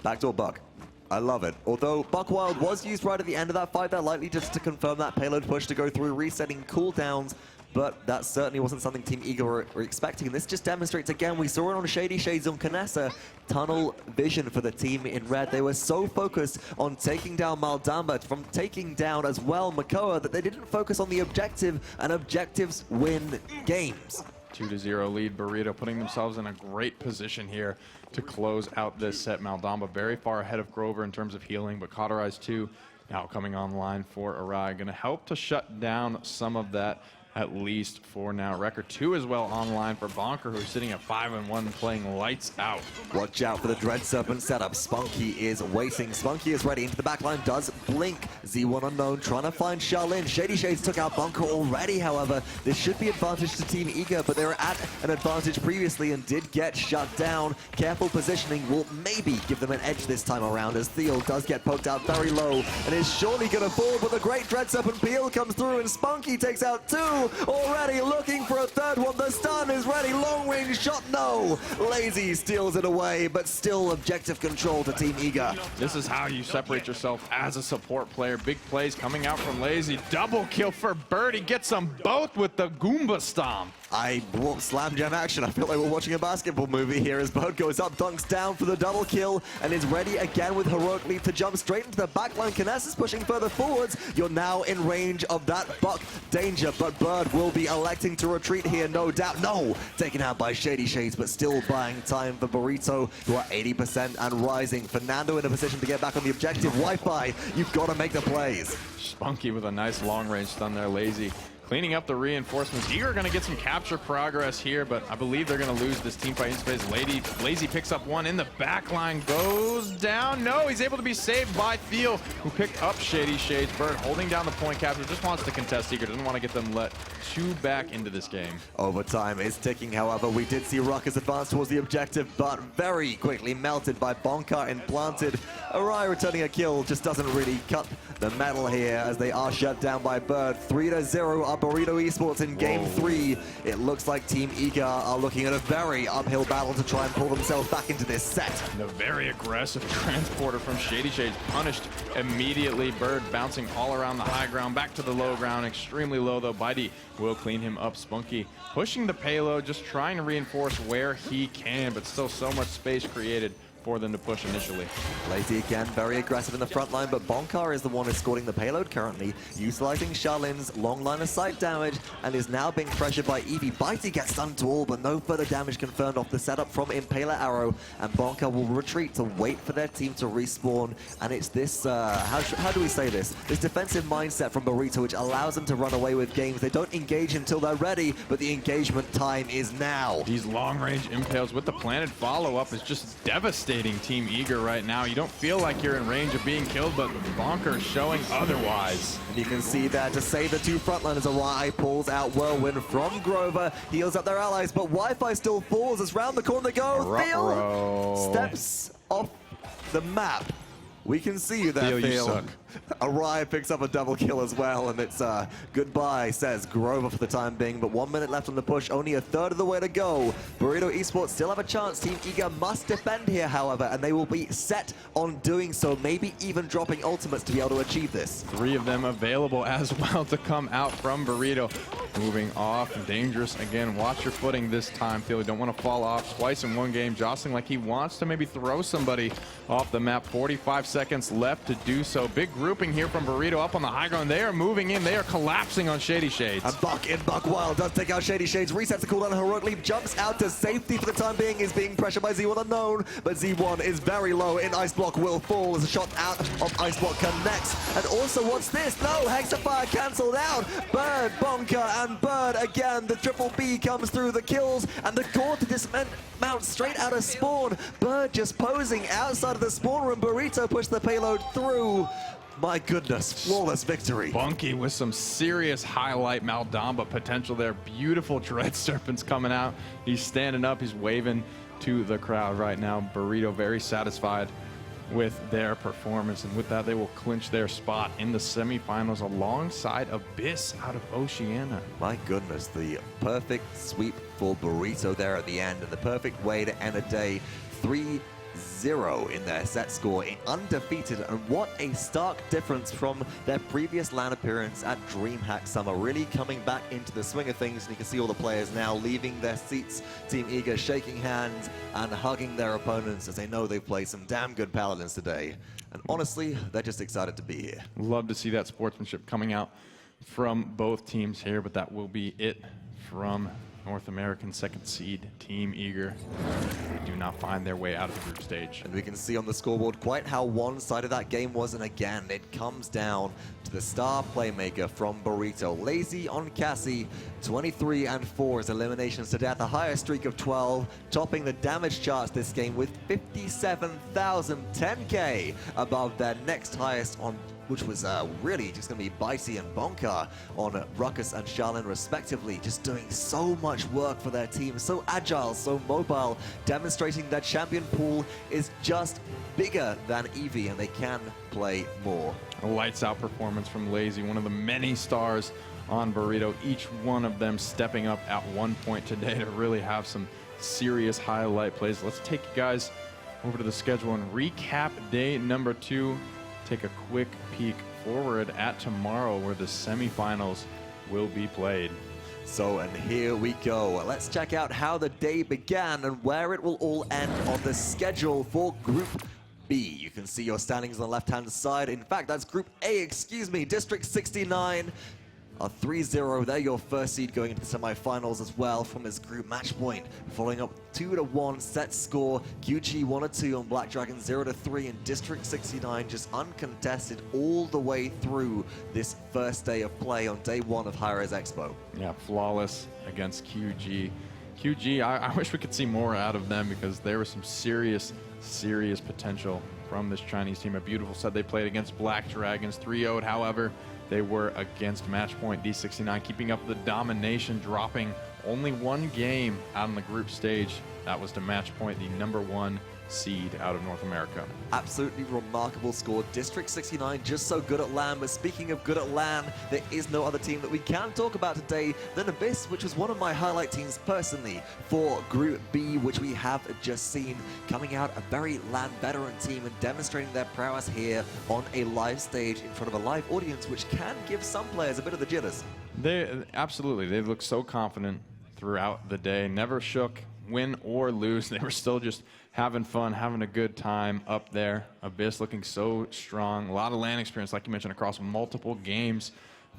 Backdoor Buck. I love it. Although Buckwild was used right at the end of that fight, they're likely just to confirm that payload push to go through, resetting cooldowns. But that certainly wasn't something Team Eager were expecting. And this just demonstrates again, we saw it on ShadeeyShades on Knessa, tunnel vision for the team in red. They were so focused on taking down Maldamba, from taking down as well Makoa, that they didn't focus on the objective, and objectives win games. 2-0 lead. Burrito putting themselves in a great position here to close out this set. Maldamba very far ahead of Grover in terms of healing, but Cauterize 2 now coming online for Awry. Going to help to shut down some of that at least for now. Record 2 as well online for bonkar, who's sitting at 5-1 playing lights out. Watch out for the Dread Serpent setup. Spunkki is waiting. Spunkki is ready into the backline, does blink. Z1 unknown trying to find Shaolin. ShadeeyShades took out bonkar already, however. This should be advantage to Team Eager, but they were at an advantage previously and did get shut down. Careful positioning will maybe give them an edge this time around, as Thiel does get poked out very low and is surely going to fall, but the great Dread Serpent peel comes through and Spunkki takes out 2 already, looking for a third one. The stun is ready, long range shot, no. Laizy steals it away, but still objective control to Team Eager. This is how you separate yourself as a support player. Big plays coming out from Laizy. Double kill for Bird. He gets them both with the Goomba Stomp. I want slam jam action. I feel like we're watching a basketball movie here as Bird goes up, dunks down for the double kill, and is ready again with heroic leap to jump straight into the backline. Kness is pushing further forwards. You're now in range of that buck danger, but Bird will be electing to retreat here, no doubt. No, taken out by ShadeeyShades, but still buying time for Burrito, who are 80% and rising. Fernando in a position to get back on the objective. Wi-Fi, you've got to make the plays. Spunkki with a nice long range stun there. Laizy cleaning up the reinforcements. Eager are going to get some capture progress here, but I believe they're going to lose this team fight in space. Laizy picks up one in the back line, goes down. No, he's able to be saved by Thiel, who picked up ShadeeyShades. Bird holding down the point capture, just wants to contest Eager, doesn't want to get them let 2 back into this game. Overtime is ticking, however. We did see Ruckus advance towards the objective, but very quickly melted by bonkar and planted. Awry returning a kill just doesn't really cut the metal here, as they are shut down by Bird. 3-0 are Burrito Esports in game 3. It looks like Team Eager are looking at a very uphill battle to try and pull themselves back into this set. And a very aggressive transporter from ShadeeyShades punished immediately. Bird bouncing all around the high ground, back to the low ground, extremely low though. Bitey will clean him up. Spunkki pushing the payload, just trying to reinforce where he can, but still so much space created for them to push initially. Laizy again, very aggressive in the front line, but bonkar is the one escorting the payload currently, utilizing Shaolin's long line of sight damage, and is now being pressured by Eevee. Bitey gets stunned to all, but no further damage confirmed off the setup from Impaler Arrow, and bonkar will retreat to wait for their team to respawn. And it's this, how do we say this? This defensive mindset from Burrito, which allows them to run away with games. They don't engage until they're ready, but the engagement time is now. These long-range impales with the planted follow-up is just devastating Team Eager right now. You don't feel like you're in range of being killed, but bonkar showing otherwise. And you can see there to save the 2 frontliners, Awry pulls out Whirlwind from Grover, heals up their allies, but Wi-Fi still falls as round the corner they go. Thiel steps off the map. We can see you there, Thiel. You suck. Awry picks up a double kill as well, and it's goodbye, says Grover for the time being, but 1 minute left on the push, only a third of the way to go. Burrito Esports still have a chance. Team Eager must defend here, however, and they will be set on doing so, maybe even dropping ultimates to be able to achieve this. 3 of them available as well to come out from Burrito. Moving off, dangerous again. Watch your footing this time, Thiel. You don't want to fall off twice in one game, jostling like he wants to maybe throw somebody off the map. 45 seconds left to do so. Big grouping here from Burrito up on the high ground. They are moving in. They are collapsing on ShadeeyShades. And Buck Wild does take out ShadeeyShades, resets the cooldown heroically, jumps out to safety for the time being, is being pressured by Z1 unknown, but Z1 is very low in Ice Block, will fall as a shot out of Ice Block connects. And also, what's this? No, Hexafire cancelled out. Bird, bonkar, and Bird again. The triple B comes through the kills, and the gore to dismount straight out of spawn. Bird just posing outside of the spawn room. Burrito pushed the payload through. My goodness, flawless victory. Spunkki with some serious highlight Maldamba potential there. Beautiful Dread Serpents coming out. He's standing up, he's waving to the crowd right now. Burrito very satisfied with their performance, and with that they will clinch their spot in the semifinals alongside Abyss out of Oceania. My goodness, the perfect sweep for Burrito there at the end, and the perfect way to end a day. 3-0 in their set score, undefeated, and what a stark difference from their previous LAN appearance at DreamHack Summer, really coming back into the swing of things. And you can see all the players now leaving their seats, Team Eager shaking hands and hugging their opponents as they know they've played some damn good Paladins today. And honestly, they're just excited to be here. Love to see that sportsmanship coming out from both teams here, but that will be it from North American second seed, Team Eager. They do not find their way out of the group stage. And we can see on the scoreboard quite how one-sided that game was, and again, it comes down to the star playmaker from Burrito. Laizy on Cassie, 23 and 4 as eliminations to death, a higher streak of 12, topping the damage charts this game with 57,000, 10k above their next highest on, which was really just going to be Bitey and Bonkar on Ruckus and Charlene respectively, just doing so much work for their team, so agile, so mobile, demonstrating that champion pool is just bigger than Eevee and they can play more. A lights out performance from Laizy, one of the many stars on Burrito, each one of them stepping up at one point today to really have some serious highlight plays. Let's take you guys over to the schedule and recap day number 2. Take a quick peek forward at tomorrow where the semifinals will be played. So, and here we go. Let's check out how the day began and where it will all end on the schedule for Group B. You can see your standings on the left-hand side. In fact, that's Group A, excuse me, District 69. A 3-0, they're your first seed going into the semifinals as well from his group match point. Following up 2-1 set score, QG 1-2 on Black Dragon, 0-3 in District 69, just uncontested all the way through this first day of play on day 1 of Hi-Rez Expo. Yeah, flawless against QG. QG, I wish we could see more out of them because there was some serious potential from this Chinese team. A beautiful set they played against Black Dragons, 3-0'd, however. They were against Matchpoint D69, keeping up the domination, dropping only one game out on the group stage. That was to Matchpoint, the #1 seed out of North America. Absolutely remarkable score. District 69 just so good at LAN, but speaking of good at LAN, there is no other team that we can talk about today than Abyss, which was one of my highlight teams personally for Group B, which we have just seen coming out a very LAN veteran team and demonstrating their prowess here on a live stage in front of a live audience, which can give some players a bit of the jitters. Absolutely, they looked so confident throughout the day, never shook, win or lose. They were still just having fun, having a good time up there. Abyss looking so strong. A lot of LAN experience, like you mentioned, across multiple games.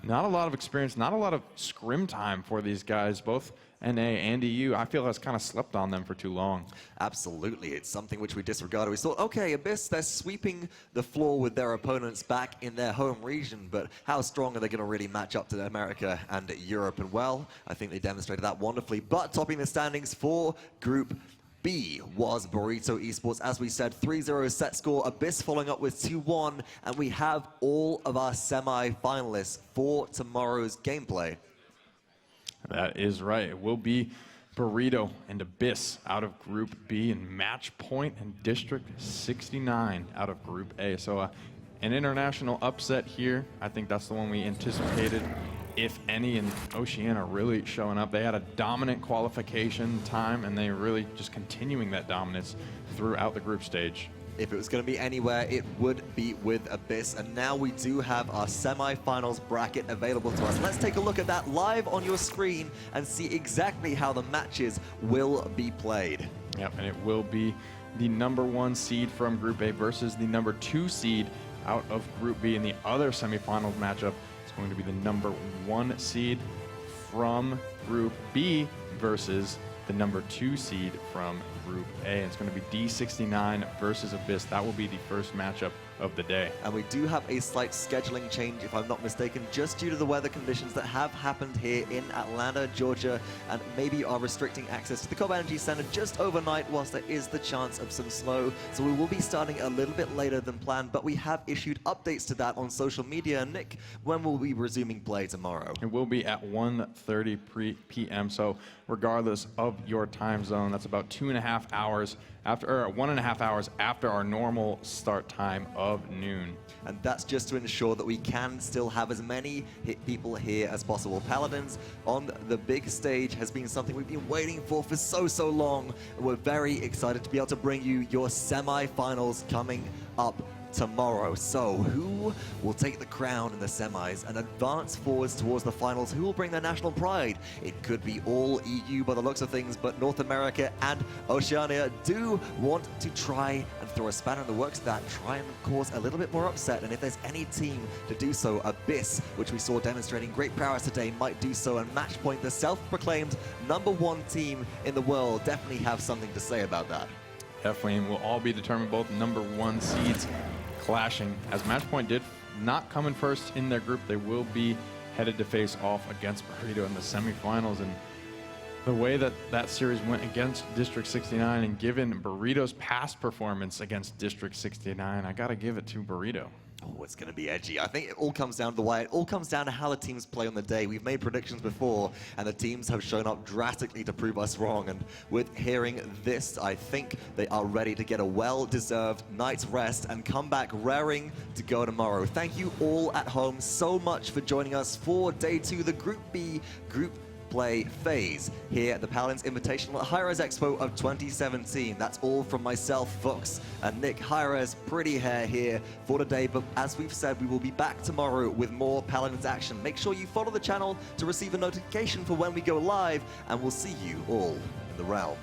Not a lot of experience, not a lot of scrim time for these guys, both NA and EU. I feel has kind of slept on them for too long. Absolutely. It's something which we disregarded. We thought, okay, Abyss, they're sweeping the floor with their opponents back in their home region, but how strong are they going to really match up to America and Europe? And well, I think they demonstrated that wonderfully. But topping the standings for Group B was Burrito Esports. As we said, 3-0 set score, Abyss following up with 2-1, and we have all of our semi-finalists for tomorrow's gameplay. That is right. It will be Burrito and Abyss out of Group B and Matchpoint and District 69 out of Group A. So an international upset here. I think that's the one we anticipated, if any, and Oceania really showing up. They had a dominant qualification time, and they really just continuing that dominance throughout the group stage. If it was going to be anywhere, it would be with Abyss. And now we do have our semi-finals bracket available to us. Let's take a look at that live on your screen and see exactly how the matches will be played. Yep, and it will be the #1 seed from Group A versus the #2 seed out of Group B. In the other semifinals matchup, it's going to be the #1 seed from Group B versus the #2 seed from Group A. It's going to be D69 versus Abyss. That will be the first matchup of the day. And we do have a slight scheduling change, if I'm not mistaken, just due to the weather conditions that have happened here in Atlanta, Georgia, and maybe are restricting access to the Cobb Energy Center just overnight, whilst there is the chance of some snow. So we will be starting a little bit later than planned, but we have issued updates to that on social media. Nick, when will we be resuming play tomorrow? It will be at 1:30 p.m. So regardless of your time zone, that's about 2.5 hours after, or 1.5 hours after our normal start time of noon. And that's just to ensure that we can still have as many people here as possible. Paladins on the big stage has been something we've been waiting for so long. And we're very excited to be able to bring you your semi-finals coming up tomorrow. So who will take the crown in the semis and advance forwards towards the finals? Who will bring their national pride? It could be all EU by the looks of things, but North America and Oceania do want to try and throw a spanner in the works of that, try and cause a little bit more upset. And if there's any team to do so, Abyss, which we saw demonstrating great prowess today, might do so. And Matchpoint, the self-proclaimed #1 team in the world, definitely have something to say about that. Definitely, and will all be determined, both #1 seeds clashing. As Matchpoint did not come in first in their group, they will be headed to face off against Burrito in the semifinals. And the way that that series went against District 69, and given Burrito's past performance against District 69, I gotta give it to Burrito. Oh, it's going to be edgy. I think it all comes down to the wire. It all comes down to how the teams play on the day. We've made predictions before, and the teams have shown up drastically to prove us wrong. And with hearing this, I think they are ready to get a well-deserved night's rest and come back raring to go tomorrow. Thank you all at home so much for joining us for Day 2, the Group B Group Play phase here at the Paladins Invitational at Hi-Rez Expo of 2017. That's all from myself, Fox, and Nick. Hi-Rez, pretty hair here for today, but as we've said, we will be back tomorrow with more Paladins action. Make sure you follow the channel to receive a notification for when we go live, and we'll see you all in the realm.